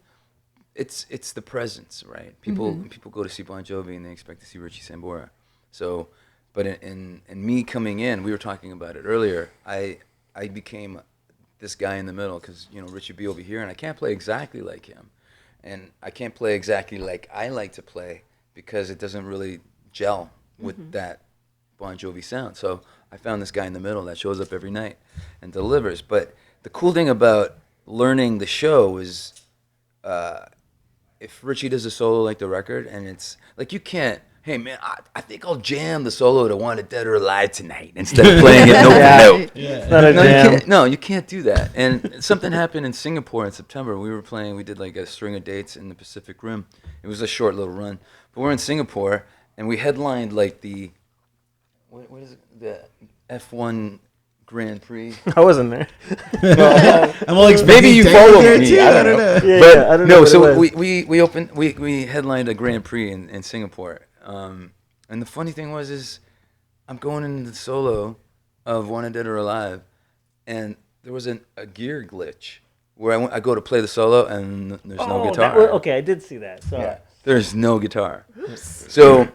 it's the presence, right? People go to see Bon Jovi and they expect to see Richie Sambora. So, but in me coming in, we were talking about it earlier. I became this guy in the middle because Richie be over here and I can't play exactly like him, and I can't play exactly like I like to play because it doesn't really gel with that Bon Jovi sound. So I found this guy in the middle that shows up every night and delivers. But the cool thing about learning the show is if Richie does a solo like the record and it's like you can't, hey man, I think I'll jam the solo to Wanted Dead or Alive tonight instead of playing it note Yeah. for note. It's not a No, you jam. can't, no, you can't do that. And something happened in Singapore in September. We did like a string of dates in the Pacific Rim. It was a short little run. But we're in Singapore and we headlined like the, what is it, the F1 Grand Prix. I wasn't there. I'm all expecting Maybe you Dave follow there, me. too. I don't know. Yeah, But I don't know no, what it so was. we opened we headlined a Grand Prix in Singapore, and the funny thing is I'm going into the solo of Wanted Dead or Alive, and there was a gear glitch where I go to play the solo and there's no guitar. Okay, I did see that. So Yeah, there's no guitar. So,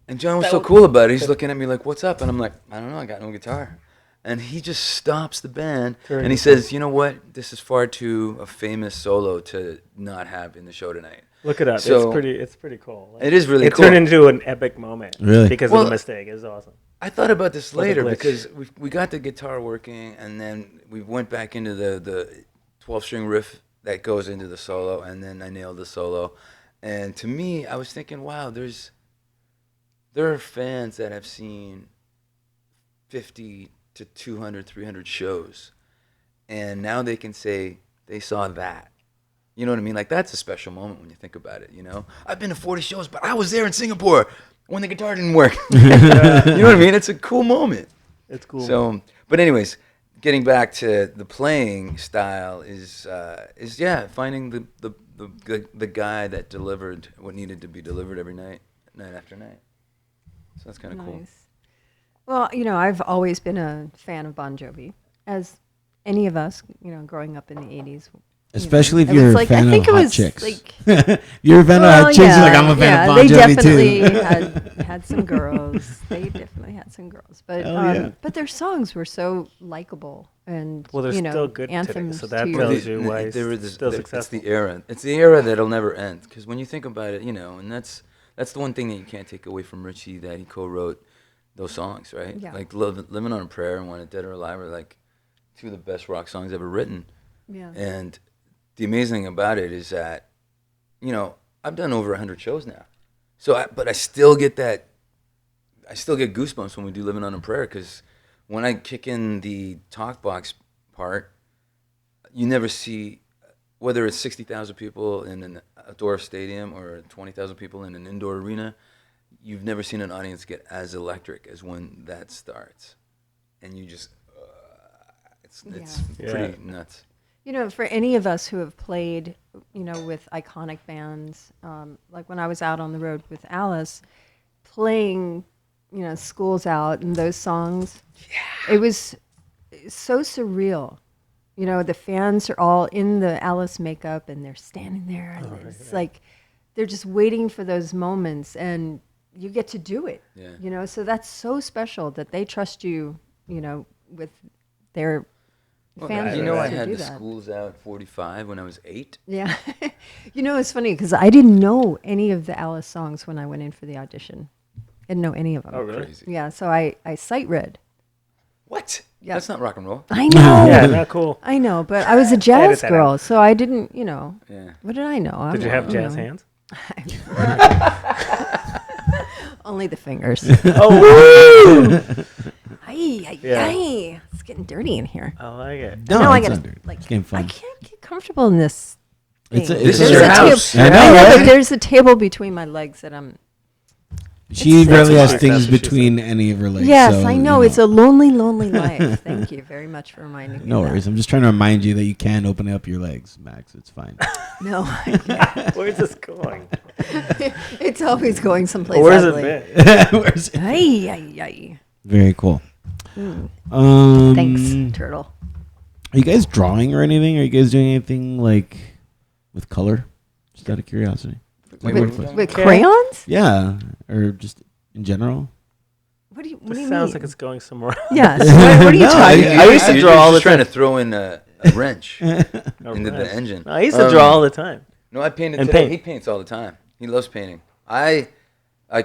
and John was That so was- cool about it. He's looking at me like, "What's up?" And I'm like, "I don't know. I got no guitar." And he just stops the band Turn and he it says, "You know what? This is far too a famous solo to not have in the show tonight." look it up. So- It's pretty cool. It is really It cool. turned into an epic moment. Really? Because Well- of the mistake. It was awesome. I thought about this Like a later glitch. because we got the guitar working and then we went back into the 12-string riff that goes into the solo and then I nailed the solo. And to me, I was thinking, wow, there are fans that have seen 50 to 200, 300 shows, and now they can say they saw that. You know what I mean? Like, that's a special moment when you think about it, I've been to 40 shows, but I was there in Singapore when the guitar didn't work. You know what I mean? It's a cool moment. It's cool. So, but anyways, getting back to the playing style is finding the guy that delivered what needed to be delivered every night, night after night. So that's kind of cool. Nice. Well, I've always been a fan of Bon Jovi, as any of us, growing up in the 80s. Especially if It you're was a like- fan I of think it hot was chicks. like- You're a fan of hot chicks. You're like, I'm a fan of Bon they Jovi definitely too. had some girls. They definitely had some girls, but Hell yeah. but their songs were so likable and Well, they're still good today, anthems so that to tells your- you why it's still It's successful. the era. It's the era that'll never end. Because when you think about it, and that's the one thing that you can't take away from Richie, that he co-wrote those songs, right? Yeah. Like "Living on a Prayer" and "Wanted Dead or Alive" are like two of the best rock songs ever written. Yeah. And the amazing about it is that, I've done over 100 shows now. But I still get goosebumps when we do "Living on a Prayer" because when I kick in the talk box part, you never see, whether it's 60,000 people in an outdoor stadium or 20,000 people in an indoor arena, you've never seen an audience get as electric as when that starts, and you just it's pretty nuts. You know, for any of us who have played, you know, with iconic bands, like when I was out on the road with Alice, playing, you know, School's Out and those songs, it was so surreal. You know, the fans are all in the Alice makeup and they're standing there and it's like they're just waiting for those moments and you get to do it. Yeah. You know, so that's so special that they trust you, you know, with their fans. You know, I to had do the that. Schools Out 45 when I was 8. Yeah. You know, it's funny because I didn't know any of the Alice songs when I went in for the audition. I didn't know any of them. Oh, really? Crazy. Yeah, so I sight read. What? Yeah. That's not rock and roll. I know. Yeah, not cool. I know, but I was a jazz that girl, out. so I didn't, you know. Yeah. What did I know? Did you have jazz hands? Only the fingers. Oh, Ay, Yeah. ay. It's getting dirty in here. I like it. No, No, I it's gotta, not dirty. like, It's getting fun. I can't get comfortable in this thing. It's a- This it's is a- your There's a house. table- I know, I know, right? but there's a table between my legs that I'm. She It's- rarely that's has what things she said. between any of her legs. Yes, so, I you know. It's a lonely, lonely life. Thank you very much for reminding me. No of that. worries. I'm just trying to remind you that you can open up your legs, Max. It's fine. No, I can't. Where's this going? It's always going someplace Where's it ugly. been? Where's it? Ay, ay, ay. Very cool. Thanks, turtle. Are you guys drawing or anything? Are you guys doing anything like with color? Just out of curiosity. Wait, Like, what are what- you talking With Okay. crayons? yeah, or just in general. What do you This sounds mean? like it's going somewhere. Yes. What are you No, talking I- about? I used to You're draw all just the trying time. to throw in a wrench into the engine. I used to draw all the time. No, I painted And today. paint. He paints all the time. He loves painting. Like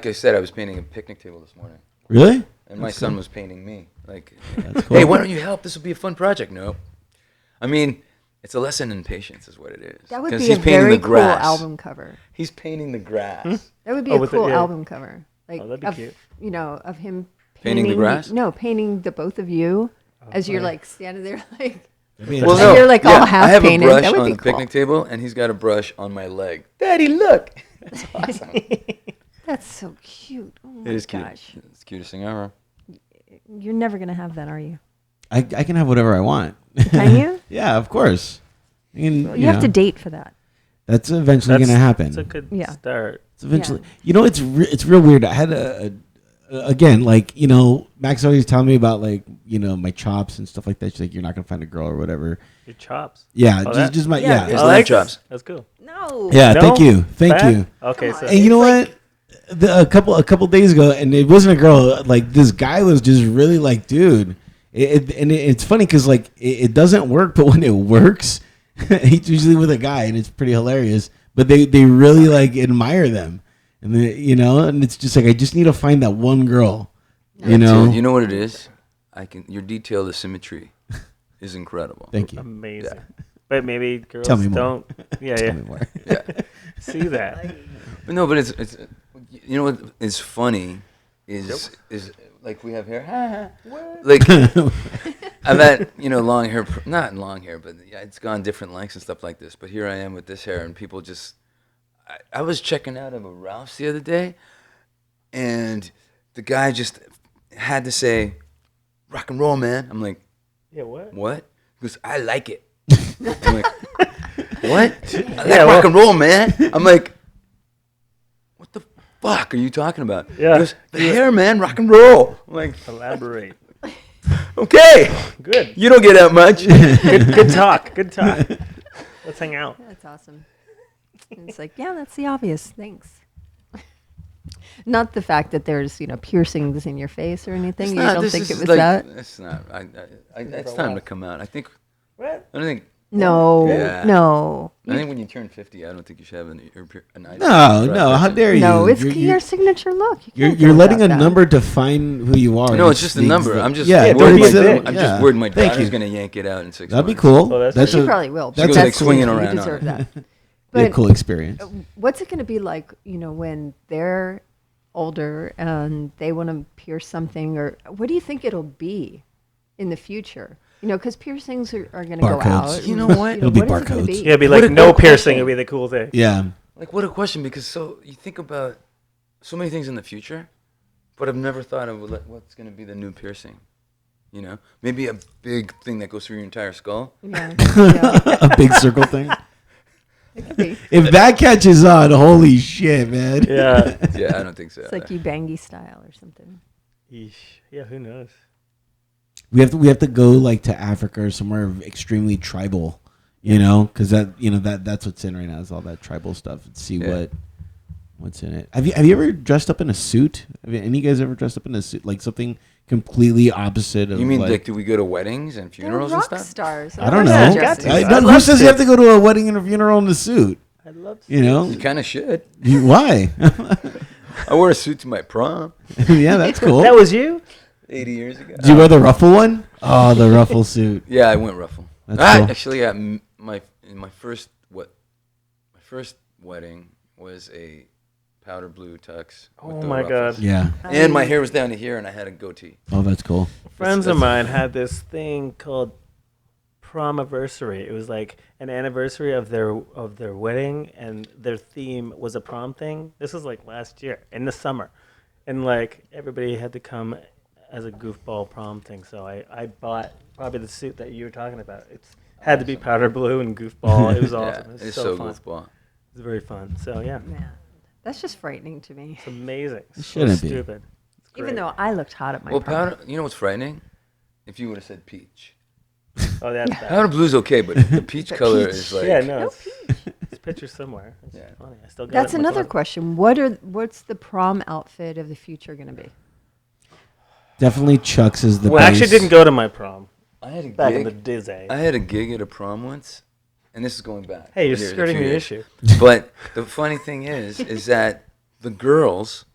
I said, I was painting a picnic table this morning, Really? and my son was painting me. Like, That's cool. hey, why don't you help? This will be a fun project. No, I mean, it's a lesson in patience, is what it is. That would 'Cause be he's a painting very the cool grass. album cover. He's painting the grass. That would be Oh, a with cool it, yeah. album cover. Like Oh, that'd be of, cute. you know, of him Painting the grass? No, painting the both of you as you're like standing there like That'd be Well, interesting. no. you're, like, all half I have painted. a brush That would on be the cool. picnic table, and he's got a brush on my leg. Daddy, look. That's awesome. that's so cute. Oh my It is cute. gosh. It's the cutest thing ever. You're never gonna have that, are you? I can have whatever I want. Can you? Yeah, of course. I mean, You have to date for that. That's eventually going to happen. It's a good Yeah. start. It's eventually. You know, it's real weird. I had again, like, you know, Max always telling me about, like, you know, my chops and stuff like that. She's like, you're not gonna find a girl or whatever. Your chops. Yeah, Oh, that- just my Yeah. His Oh, lamb that's- chops. That's cool. No. yeah. No? Thank you, Fat? you. Okay, Come so on. And you know It's what? A couple days ago, and it wasn't a girl. Like, this guy was just really like, dude. It's funny because like it doesn't work, but when it works, he's usually with a guy, and it's pretty hilarious. But they really like admire them, and you know, and it's just like I just need to find that one girl, you know. Dude, you know what it is? Your detail, the symmetry, is incredible. Thank you. amazing. But maybe girls Tell me more. don't. Yeah, Tell yeah. me more. Yeah. See that. But no, but it's you know what is funny is like we have hair. Like I've had long hair, not long hair, but yeah, it's gone different lengths and stuff like this. But here I am with this hair, and people just. I was checking out of a Ralph's the other day, and the guy just had to say, "Rock and roll, man." I'm like, Yeah, what? "What?" He goes, "I like it." I'm like, "What?" I like Yeah, rock and roll, man. I'm like, "What the fuck are you talking about?" Yeah. He goes, "The hair, man, rock and roll." I'm like, Elaborate. "Okay, Good. you don't get out much." Good talk. Good talk. Let's hang out. That's awesome. And it's like, yeah, that's the obvious. Thanks. Not the fact that there's, piercings in your face or anything. You don't think it was that? It's not. It's time to come out. I think. What? I don't think. No, Yeah. no. I think when you turn 50, I don't think you should have an eye. No, how dare you? No, it's You're- your signature look. You can't You're go letting a without that. number define who you are. No, it's just a number. I'm just yeah. don't worried. be My, silly. I'm Yeah. just worried my Thank daughter's you. gonna yank it out in 6 That'd be months. cool. Well, that's that's She a, probably will. That's goes, a, like, swinging cool. around You on deserve it. that. be a But cool experience. what's it going to be like, when they're older and they want to pierce something, or what do you think it'll be in the future? Because piercings are going to go Barcodes. out. You know and, what? It'll be what is it gonna barcodes. be? Yeah, it'd be What like a no good piercing question. would be the cool thing. Yeah. Like, what a question, because so you think about so many things in the future, but I've never thought of what's going to be the new piercing. You know, maybe a big thing that goes through your entire skull. Yeah. Yeah. A big circle thing. It could be. If that catches on, holy shit, man. Yeah. Yeah, I don't think so. It's like Ubangi style or something. Yeesh. Yeah, who knows? We have to go like to Africa or somewhere extremely tribal, you know, because that's what's in right now is all that tribal stuff. And see what's in it. Have you ever dressed up in a suit? Have any of you guys ever dressed up in a suit, like something completely opposite of? You mean like do we go to weddings and They're funerals and rock stuff? stars. I don't They're know. got to. Who says you have to go to a wedding and a funeral in a suit? I'd love to. You know, You kind of should. Why? I wore a suit to my prom Yeah, that's cool. That was you? 80 years ago. Did you wear the ruffle one? Oh, the ruffle suit. Yeah, I went ruffle. That's cool. Actually, yeah, my first wedding was a powder blue tux. with Oh the my ruffles. God. Yeah. And my hair was down to here, and I had a goatee. Oh, that's cool. Friends of that's- mine had this thing called promiversary. It was like an anniversary of their wedding, and their theme was a prom thing. This was like last year in the summer, and like everybody had to come as a goofball prom thing. So I bought probably the suit that you were talking about. It's had to be powder blue and goofball. It was awesome. Yeah, It was it's so so fun. goofball. It was very fun. So yeah, Man, that's just frightening to me. it's amazing. So shouldn't be. stupid. It's Even great. though I looked hot at my Well, prom. powder. You know what's frightening? If you would have said peach. Oh, that's bad. Powder blue's okay, but the peach But color peach. is like. Yeah, no, it's picture somewhere. It's Yeah. funny. I still got That's it in my another closet. question. What's the prom outfit of the future going to be? Definitely Chuck's is the Well, I base. actually didn't go to my prom I had a back in the gig. Disney. I had a gig at a prom once, and this is going back. Hey, you're years, a skirting few the years. issue. But the funny thing is that the girls,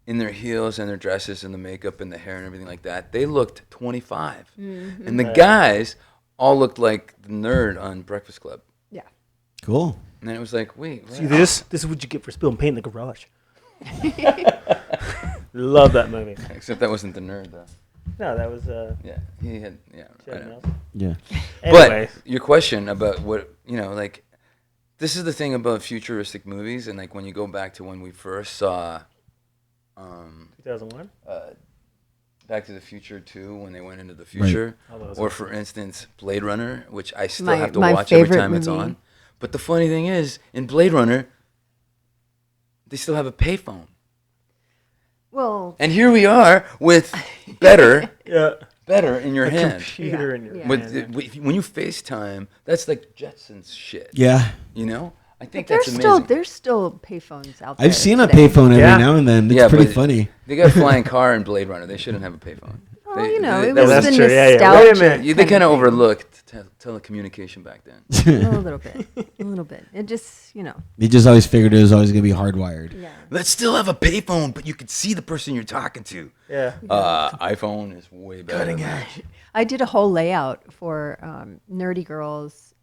in their heels and their dresses and the makeup and the hair and everything like that, they looked 25, and the guys all looked like the nerd on Breakfast Club. Yeah. Cool. And it was like, wait, what? See this? This is what you get for spilling paint in the garage. Love that movie. Except that wasn't the nerd though. No, that was Yeah, he had. Yeah, I Chad know. Nelson. Yeah. Anyway, But your question about what like, this is the thing about futuristic movies, and like when you go back to when we first saw, 2001. Back to the Future 2, when they went into the future, Oh, that was or awesome. for instance, Blade Runner, which I still My- have to my watch every favorite time it's movie. on. But the funny thing is, in Blade Runner, they still have a payphone, Well, and here we are with better in your A hand. computer Yeah, in your yeah. hand. When you FaceTime, that's like Jetsons shit. Yeah. You know, I think there's that's still amazing. there's still payphones out there. I've seen a today. payphone every Yeah. now and then. It's Yeah, pretty but- funny. They got a flying car in Blade Runner. They shouldn't have a payphone. Well, you know, it that was that's the true. Yeah, yeah. nostalgia. Wait a minute. They kind of of thing. overlooked telecommunication back then. A little bit. A little bit. It just, They just always figured it was always going to be hardwired. yeah. Let's still have a payphone, but you could see the person you're talking to. Yeah. iPhone is way better. Cutting edge. I did a whole layout for Nerdy Girls,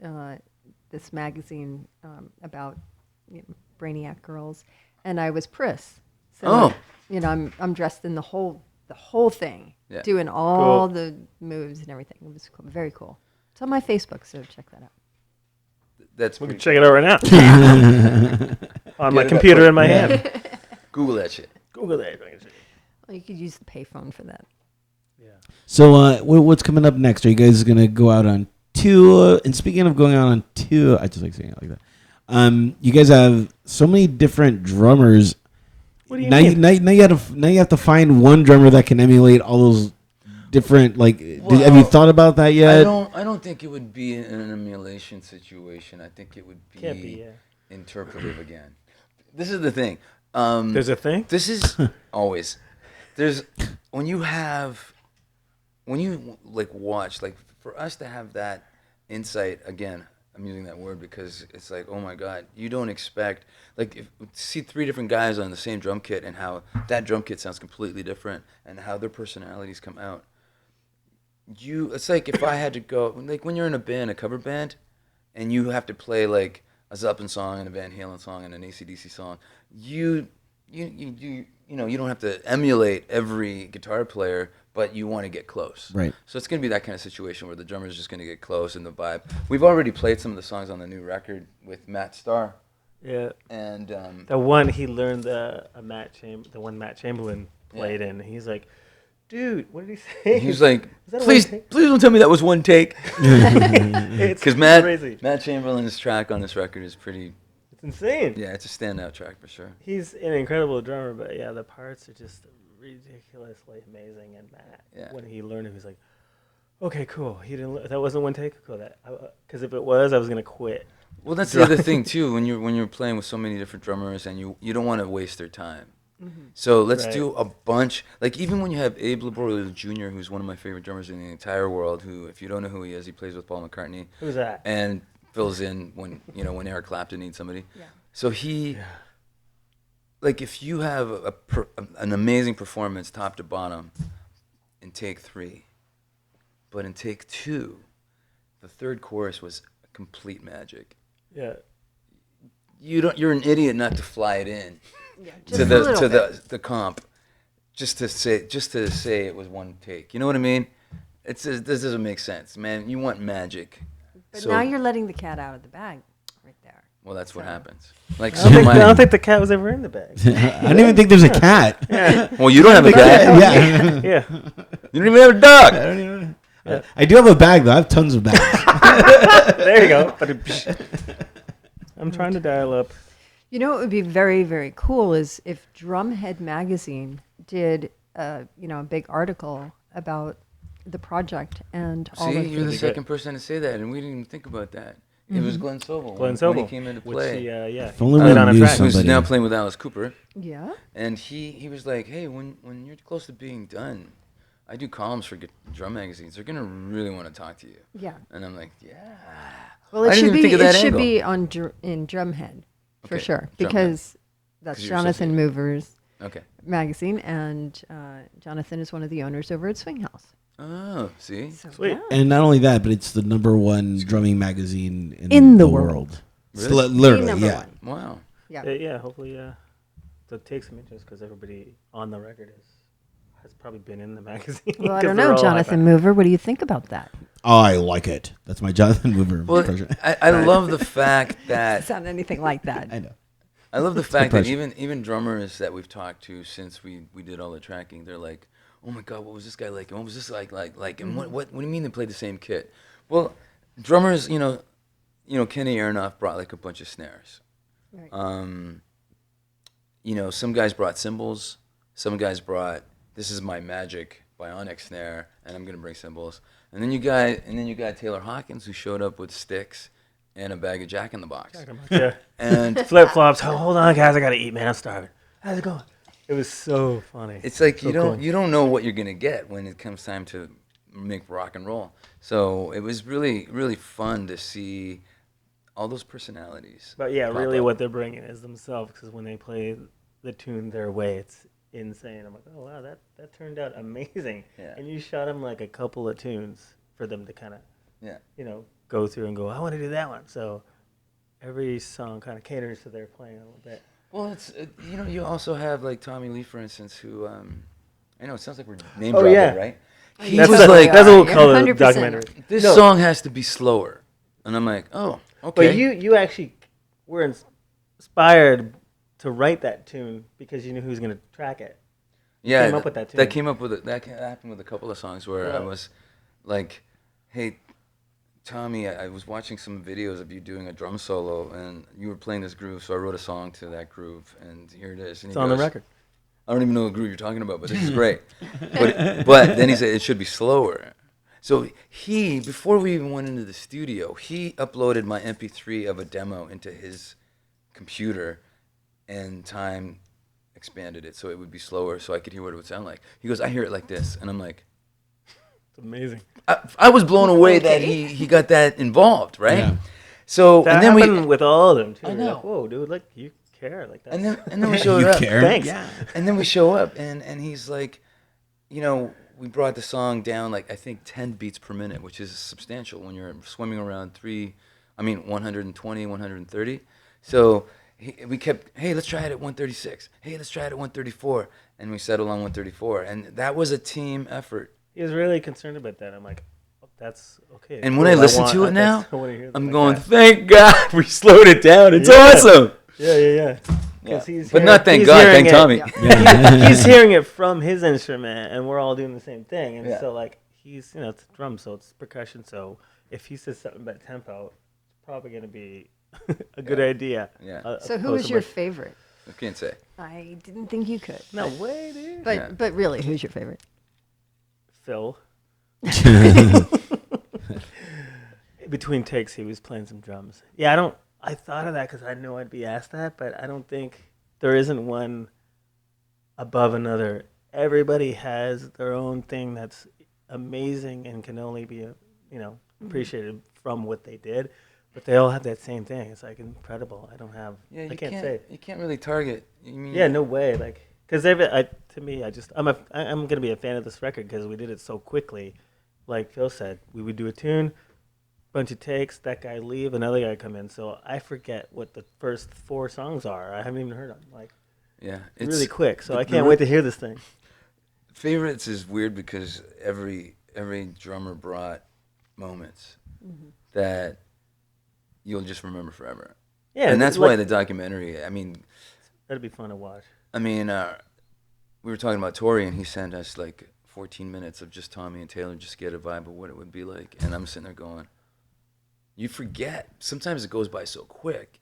this magazine about brainiac girls, and I was Pris. So, Oh. I'm dressed in the whole thing, Yeah. doing all Cool. the moves and everything. It was cool, very cool. It's on my Facebook, so check that out. That's We can pretty check it out right now. On my Get it up computer quick. in my hand. cool. Google that shit. Google that. Well, you could use the payphone for that. Yeah. So what's coming up next? Are you guys going to go out on tour? And speaking of going out on tour, I just like saying it like that. You guys have so many different drummers. What do you now mean? now you have to find one drummer that can emulate all those different have you Well, thought about that yet? I don't think it would be an emulation situation. I think it would be, Can't be, yeah. interpretive again. This is the thing. There's a thing? This is always there's when you like watch, like for us to have that insight again. I'm using that word because it's like, oh my God, you don't expect, like, if see three different guys on the same drum kit and how that drum kit sounds completely different and how their personalities come out. It's like if I had to go, like when you're in a band, a cover band, and you have to play like a Zeppelin song and a Van Halen song and an AC/DC song, you don't have to emulate every guitar player, but you want to get close. Right. So it's going to be that kind of situation where the drummer's just going to get close in the vibe. We've already played some of the songs on the new record with Matt Starr, Yeah. And The one he learned the one Matt Chamberlain played in. He's like, dude, what did he say? he was like, Is that a please one take?" don't tell me that was one take. It's Because crazy. Matt Chamberlain's track on this record is pretty. It's insane. Yeah, it's a standout track for sure. He's an incredible drummer, but yeah, the parts are just ridiculously amazing. And Matt, when he learned it, he was like, okay, cool. He didn't. That wasn't one take. Cool. Because if it was, I was gonna quit. Well, that's the other thing too. When you're playing with so many different drummers, and you don't want to waste their time. So let's do a bunch. Like even when you have Abe Laboriel Jr., who's one of my favorite drummers in the entire world. Who, if you don't know who he is, he plays with Paul McCartney. Who's that? And fills in when Eric Clapton needs somebody. Yeah. So like if you have an amazing performance top to bottom in take 3, but in take 2, the third chorus was complete magic. Yeah. You're an idiot not to fly it in Just to a little bit. the comp, just to say it was one take. You know what I mean? This doesn't make sense, man. You want magic. But now you're letting the cat out of the bag, right there. Well, that's what happens. Like I don't think the cat was ever in the bag. I don't even think there's a cat. Well, you don't have a cat. Yeah. Yeah. You don't even have a dog. I don't even. I do have a bag though. I have tons of bags. There you go. I'm trying to dial up. You know what would be very, very cool is if Drumhead Magazine did, a big article about the project and all See, of you're the the second person to say that, and we didn't even think about that. It was Glenn Sobel. when Sobel, he came into play. If only played we on a knew track. Who's somebody. now playing with Alice Cooper. Yeah. And he was like, hey, when you're close to being done, I do columns for drum magazines. They're going to really want to talk to you. Yeah. And I'm like, yeah. Well, I it didn't should even be think of that angle. in Drumhead for Okay, sure Drumhead. because that's 'Cause you're Jonathan associated. Mover's Okay. magazine, and Jonathan is one of the owners over at Swing House. Oh, see? So, Sweet. yeah. And not only that, but it's the #1 drumming magazine In the world. world. It's Really? literally, number yeah. one. Wow. Yeah. Yeah. Hopefully, to take some interest because everybody on the record has probably been in the magazine. Well, I 'cause don't they're know, all Jonathan Mover. What do you think about that? Oh, I like it. That's my Jonathan Mover Well, impression. I love the fact that Sound anything like that? I know. I love the fact that impression. even drummers that we've talked to since we did all the tracking, they're like, oh my God, what was this guy like? And what was this like? And what do you mean they played the same kit? Well, drummers, Kenny Aronoff brought like a bunch of snares. Right. Some guys brought cymbals. Some guys brought, this is my magic bionic snare, and I'm gonna bring cymbals. And then you got Taylor Hawkins, who showed up with sticks and a bag of Jack in the Box. Yeah. And Flip flops. Hold on, guys. I gotta eat, man. I'm starving. How's it going? It was so funny. it's like So you don't cool. you don't know what you're gonna get when it comes time to make rock and roll. So it was really, really fun to see all those personalities. But yeah, pop really up. what they're bringing is themselves because when they play the tune their way, it's insane. I'm like, oh, wow, that turned out amazing. Yeah. And you shot them like a couple of tunes for them to kind of, Yeah. go through and go, I want to do that one. So every song kind of caters to their playing a little bit. Well, it's you also have like Tommy Lee, for instance, who I know it sounds like we're name Oh, dropping, yeah. right? He That's was what like, that's what we'll yeah, call the 100%. documentary. this No. song has to be slower, and I'm like, oh, okay. But you actually were inspired to write that tune because you knew who was going to track it. yeah, came up with that tune. That came up with it. That happened with a couple of songs where I Yeah. was like, hey, Tommy, I was watching some videos of you doing a drum solo, and you were playing this groove, so I wrote a song to that groove, and here it is. And It's he on the goes, record. I don't even know what groove you're talking about, but this is great. but then he said it should be slower. So before we even went into the studio, he uploaded my MP3 of a demo into his computer, and time expanded it so it would be slower, so I could hear what it would sound like. He goes, I hear it like this, and I'm like, It's amazing. I was blown away that he got that involved, right? Yeah. So That and then happened with all of them too. I You're know. like, whoa, dude, like you care like that. and then we showed You up. care? Thanks. Yeah. And then we show up, and he's like, we brought the song down like I think 10 beats per minute, which is substantial when you're swimming around 120, 130. So we kept, hey, let's try it at 136. Hey, let's try it at 134, and we settled on 134, and that was a team effort. He was really concerned about that. I'm like, oh, that's okay. And when I listen to it I now, wanna hear that I'm like going, that. thank God we slowed it down. It's Yeah. awesome. Yeah. Yeah. He's But hearing- not thank he's God, hearing thank it- Tommy. Yeah. He's hearing it from his instrument, and we're all doing the same thing. And Yeah. so, like, he's, it's drums, so it's percussion. So if he says something about tempo, it's probably going to be a good idea. Yeah. So who was your favorite? I can't say. I didn't think you could. No way, dude. But Yeah. but really, who's your favorite? Phil. Between takes, he was playing some drums. Yeah, I thought of that because I knew I'd be asked that, but I don't think there isn't one above another. Everybody has their own thing that's amazing and can only be, appreciated from what they did. But they all have that same thing. It's like incredible. I don't have. Yeah, I can't say. You can't really target. You mean, Yeah, no way. Like, because to me, I'm gonna be a fan of this record because we did it so quickly. Like Phil said, we would do a tune, bunch of takes, that guy leave, another guy come in. So I forget what the first 4 songs are. I haven't even heard them. Like, Yeah, really quick. So the- I the can't re- wait to hear this thing. Favorites is weird because every drummer brought moments that you'll just remember forever. Yeah, And that's like, why the documentary. I mean, that'd be fun to watch. we were talking about Tori, and he sent us like 14 minutes of just Tommy and Taylor just to get a vibe of what it would be like. And I'm sitting there going, you forget. Sometimes it goes by so quick.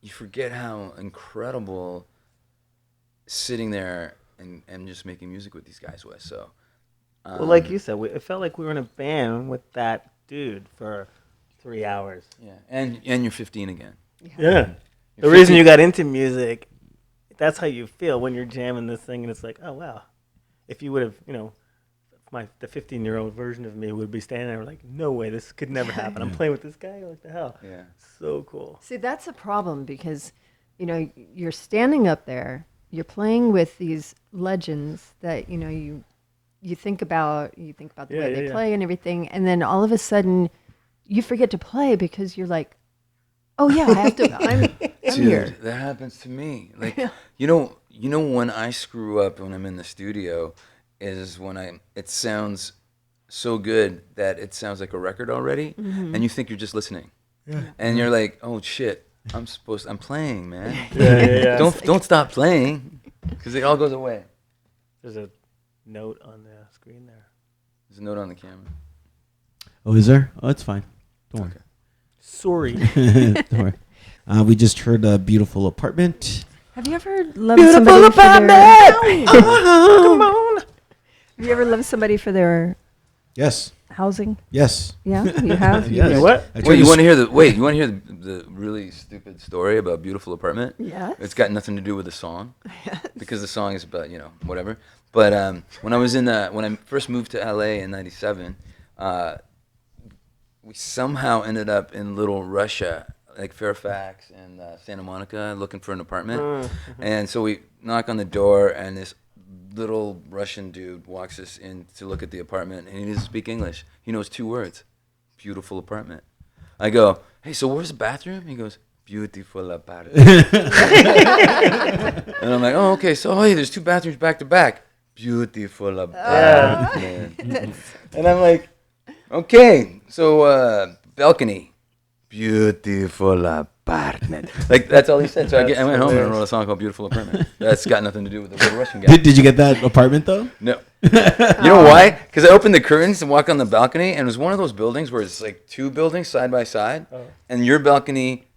You forget how incredible sitting there and just making music with these guys was. So, Well, like you said, it felt like we were in a band with that dude for 3 hours. yeah, and you're 15 again. Yeah. The You're reason 15 you got into music, that's how you feel when you're jamming this thing, and it's like, oh wow. If you would have, the 15-year-old version of me would be standing there like, no way, this could never happen. I'm playing with this guy. What the hell? Yeah. So cool. See, that's a problem because, you're standing up there, you're playing with these legends that, you think about the Yeah, way yeah, they yeah. play and everything, and then all of a sudden you forget to play because you're like, oh yeah, I have to, I'm Dude, here. that happens to me. Like, you know when I screw up when I'm in the studio is when it sounds so good that it sounds like a record already, and you think you're just listening, and you're like, oh shit, I'm playing, man. Yeah. Don't stop playing, because it all goes away. There's a note on the screen there. There's a note on the camera. Oh, is there? Oh, it's fine. Don't worry. Sorry. Don't worry. We just heard a beautiful apartment. Have you ever loved somebody for their, Come on. have you ever loved somebody for their Yes. housing? Yes. Yeah, you have? Yes. did? What? I Wait, tried you to want to hear the really stupid story about Beautiful Apartment? Yes. It's got nothing to do with the song, because the song is about whatever. But when I first moved to LA in '97, we somehow ended up in Little Russia, like Fairfax and Santa Monica, looking for an apartment. And so we knock on the door, and this little Russian dude walks us in to look at the apartment, and he doesn't speak English. He knows 2 words: beautiful apartment. I go, hey, so where's the bathroom? He goes, beautiful apartment. And I'm like, oh, okay, so hey, there's 2 bathrooms back to back. Beautiful apartment. And I'm like, okay, so balcony. Beautiful apartment. Like, that's all he said. So I went home and I wrote a song called Beautiful Apartment. That's got nothing to do with the little Russian guy. Did you get that apartment though? No. You know why? Because I opened the curtains and walked on the balcony, and it was one of those buildings where it's like 2 buildings side by side, and your balcony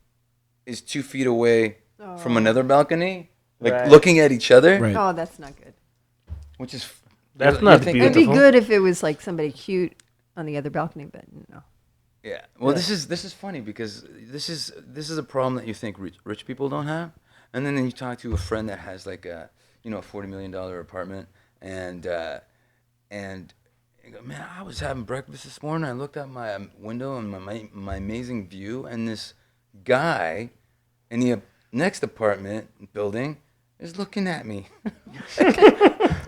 is 2 feet away from another balcony, like Right. looking at each other, Right. Oh, that's not good. which is That's you not think- It'd be Beautiful. good if it was like somebody cute on the other balcony, but no. Yeah. Well, Yeah. this is funny because this is a problem that you think rich people don't have, and then you talk to a friend that has like a $40 million apartment, and you go, man, I was having breakfast this morning. I looked out my window and my amazing view, and this guy in the next apartment building is looking at me.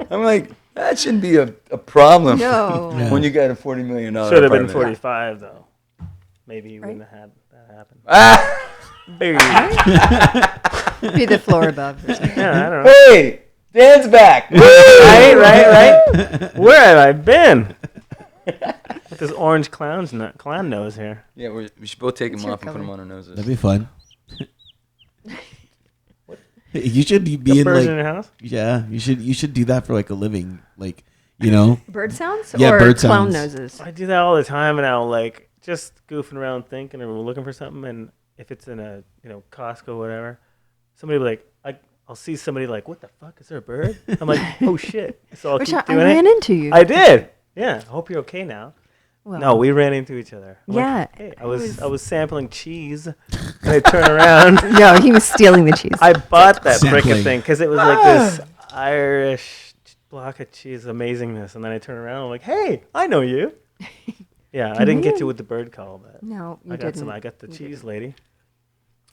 I'm like, that shouldn't be a problem. No. Yeah. When you got a $40 million Should have been apartment. 45 though. Maybe you Right. wouldn't have had that happen. Ah! Baby. Be the floor above. Or something. Yeah, I don't know. Hey, Dan's back. right. Where have I been? With this orange clown nose here. Yeah, we should both take What's them your off and put color? them on our noses. That'd be fun. You should be The in birds like in your house? yeah. You should do that for like a living, like you know. Bird sounds Yeah, or bird clown sounds. noses? I do that all the time, and I'll like just goofing around thinking or looking for something, and if it's in a Costco or whatever, somebody will be like I'll see somebody like, what the fuck, is there a bird? I'm like, oh shit. So I'll Which keep I doing ran it. into you. I did. Yeah. I hope you're okay now. Well, No, we ran into each other. I'm like, Yeah, hey, I it was was- I was sampling cheese, and I turn around. No, he was stealing the cheese. I bought that Sampling. frickin' thing because it was like this Irish block of cheese amazingness, and then I turn around. I'm like, hey, I know you. Yeah, I didn't get you with the bird call, but No, you I got didn't. some. I got the You cheese didn't. lady.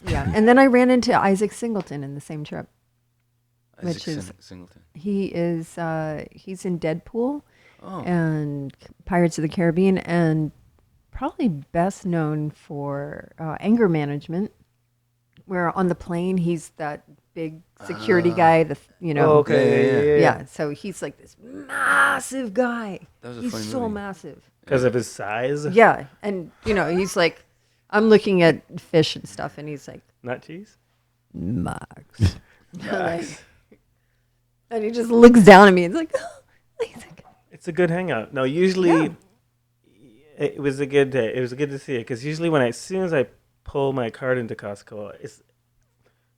Yeah, and then I ran into Isaac Singleton in the same trip. Isaac Which is- Singleton. He is he's in Deadpool Oh, and Pirates of the Caribbean, and probably best known for anger management. Where on the plane he's that big security guy, Oh, okay. yeah. So he's like this massive guy. that was a He's funny so movie. massive. Because of his size. Yeah, and he's like, I'm looking at fish and stuff, and he's like, Not cheese. Max. Like, and he just looks down at me and it's like, he's like, It's a good hangout. No, usually it was a good day. It was good to see it because usually as soon as I pull my card into Costco, it's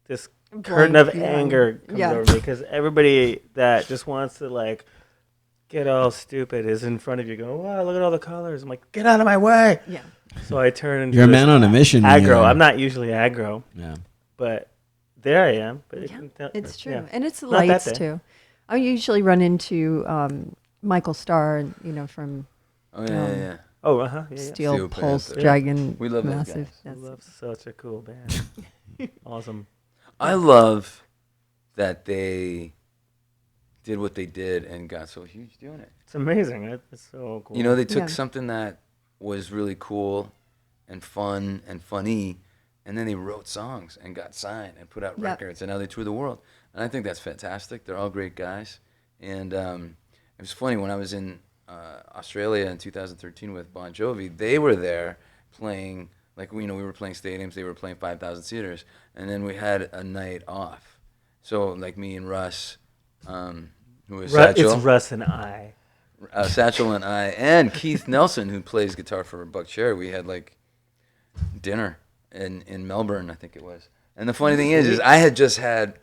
this curtain of yeah. anger comes Yeah. over me because everybody that just wants to like get all stupid is in front of you going, wow, look at all the colors. I'm like, get out of my way. yeah. So I turn into You're a this man on a mission. aggro. Leon. I'm not usually aggro, Yeah. but there I am. But It's true. yeah. And it's the Not that lights day. too. I usually run into Michael Starr, from Oh yeah, yeah. Oh, uh-huh. Yeah, yeah. Steel Steel Pulse Panther. Dragon. We love those Massive. guys. I That's love such a cool band. Awesome. I love that they did what they did and got so huge doing it. It's amazing. It's so cool. They took Yeah. something that was really cool and fun and funny, and then they wrote songs and got signed and put out Yep. records, and now they tour the world. And I think that's fantastic. They're all great guys. And it was funny, when I was in Australia in 2013 with Bon Jovi, they were there playing, like, we were playing stadiums, they were playing 5,000 seaters, and then we had a night off. So, like, me and Russ, who was Satchel. It's Russ and I. Satchel and I, and Keith Nelson, who plays guitar for Buck Cherry, we had like dinner in Melbourne, I think it was. And the funny thing is I had just had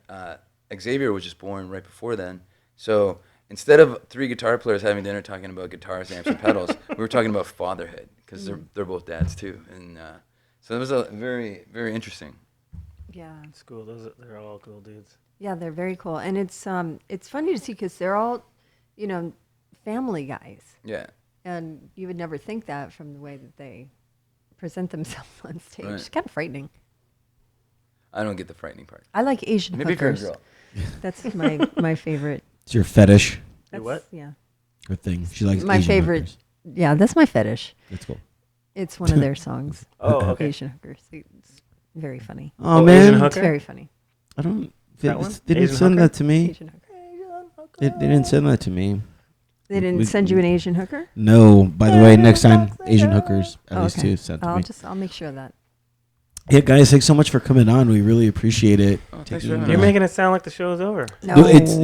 Xavier was just born right before then. So instead of three guitar players having dinner talking about guitars, amps, and pedals, we were talking about fatherhood because they're both dads too. And so it was a very, very interesting. Yeah. It's cool. They're all cool dudes. Yeah, they're very cool. And it's funny to see because they're all, family guys. Yeah. And you would never think that from the way that they present themselves on stage. Right. It's kind of frightening. I don't get the frightening part. I like Asian Maybe if you're a hookers. girl. That's my favorite. It's your fetish That's, what? Yeah. or thing. She likes My Asian favorite. hookers. Yeah, that's my fetish. That's cool. It's one of their songs. Oh, okay. Asian hookers. It's very funny. Oh, Oh, man, Asian It's hooker? very funny. I don't. That one? They didn't Asian send hooker? that to me. Asian hooker. They didn't send that to me. They didn't We- send you an Asian hooker? No. By the way, next time Asian hookers at least Okay. two sent to me. I'll make sure of that. Yeah, guys, thanks so much for coming on. We really appreciate it. Oh, thanks Taking, for having You're us. making it sound like the show's over. No, it's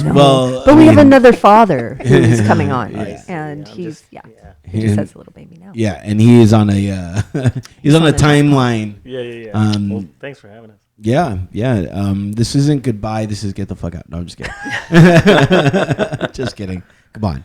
no. well. But I we have mean, another father who's coming on, Yeah. and I'm he's just- he just has a little baby now. Yeah, and he is on a he's on a on a timeline. Yeah. Um, Well, thanks for having us. Yeah. This isn't goodbye. This is get the fuck out. No, I'm just kidding. Just kidding. Come on.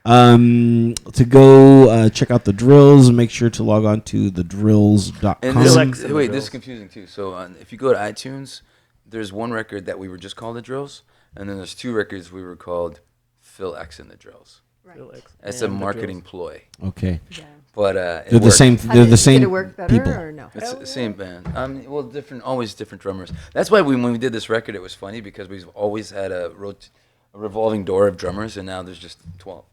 To go check out the drills, make sure to log on to thedrills.com. And Relax this, in the wait, drills. this is confusing too. So if you go to iTunes, there's one record that we were just called The Drills, and then there's two records we were called Phil X and The Drills. Right. Felix That's a and the marketing Drills. ploy, Okay. Yeah. but They're it the worked. same. How They're the did same it work better people. or no? It's the same band. Well, always different drummers. That's why when we did this record, it was funny because we've always had a revolving door of drummers, and now there's just 12.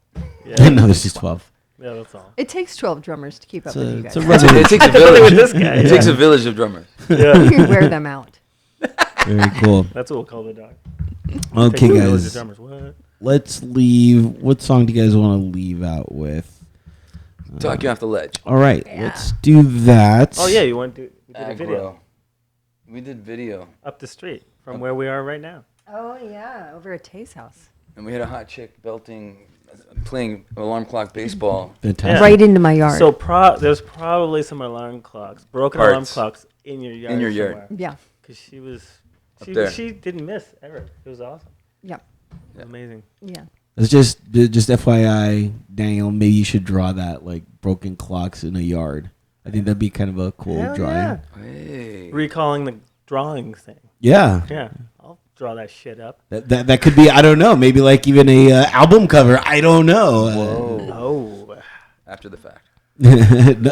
Yeah. No, this is 12. Yeah, that's all. It takes 12 drummers to keep up It's with a- you it's guys. a It revolution. takes a Really with village. this guy. It takes a village of drummers. Yeah. You wear them out. Very cool. That's what we'll call the dog. Okay, Takes a village of guys. drummers. What? Let's leave. What song do you guys want to leave out with? Talk you off the ledge. All right, Yeah. let's do that. Oh yeah, we did a video Aggro. We did video. up the street from where we are right now. Oh yeah, over at Tay's house. And we had a hot chick playing alarm clock baseball. Fantastic. Right into my yard. So there's probably some alarm clocks, broken alarm Parts. clocks in your yard. In your yard. yeah, Because Up there. she didn't miss ever. It was awesome. yeah, It was amazing. yeah. It's just FYI, Daniel. Maybe you should draw that like broken clocks in a yard. I think that'd be kind of a cool Hell drawing. yeah. Hey. Recalling the drawing thing. Yeah. Yeah, I'll draw that shit up. That could be, I don't know, maybe like even a album cover. I don't know. Whoa. Oh, After the fact. No,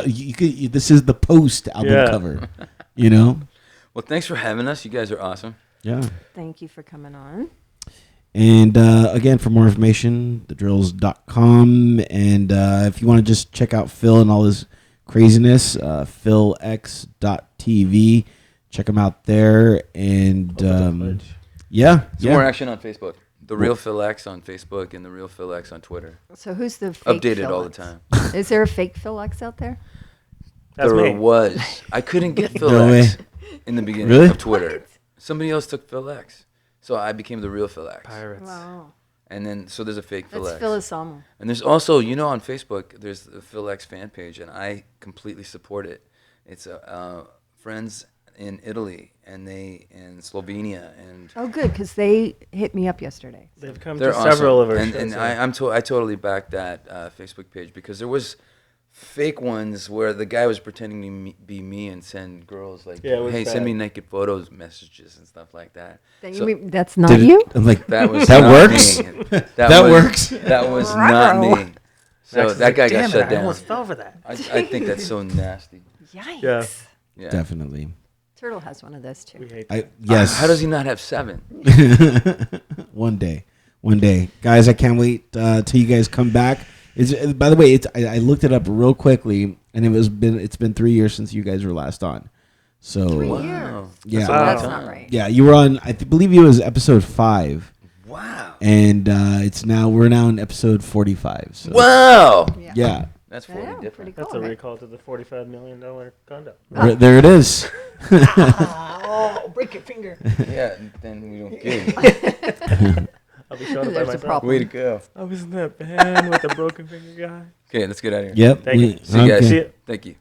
this is the post album Yeah. cover. You know. Well, thanks for having us. You guys are awesome. Yeah. Thank you for coming on. And again, for more information, thedrills.com. And if you want to just check out Phil and all his craziness, philx.tv. Check him out there. And yeah. Some more action on Facebook. The Real Phil X on Facebook and The Real Phil X on Twitter. So who's the fake Updated Phil all the X? time. Is there a fake Phil X out there? that's There me. was. I couldn't get Phil No X way. in the beginning Really? of Twitter. Somebody else took Phil X. So I became The Real Phil X. Pirates. Wow, And then, so there's a fake Phil that's X. Phyllis Almo. And there's also, on Facebook, there's the Phil X fan page, and I completely support it. It's friends in Italy and in Slovenia, and Oh, good, because they hit me up yesterday. They've come they're to awesome. several of our and, shows. and yeah. I totally back that Facebook page because there was fake ones where the guy was pretending to be me and send girls like, Yeah, it was hey, bad. send me naked photos, messages and stuff like that. Then So- you mean that's not Did it- you? I'm like, That was That not works? me. That was- works? That was not me. So Max is that like, guy "Damn got it, shut I down. almost fell for that. I think that's so nasty. Yikes. Yeah. Yeah. definitely. Turtle has one of those too. We hate that. Yes. How does he not have 7? One day, guys. I can't wait till you guys come back. By the way, I looked it up real quickly, and it's been 3 years since you guys were last on. So 3 Wow. years. yeah, That's a long That's time. not right. yeah, you were on. Believe it was episode 5, Wow. and we're now in episode 45. So Wow. yeah, That's I 40 know, different. pretty That's cool. a recall to the $45 million condo. there it is. Oh, break your finger. Yeah, then we don't give. I'll be showing up by There's a myself. problem. Way to go. I was in that band with the broken finger guy. Okay, let's get out of here. Yep. Thank you. See you guys. See ya. Thank you.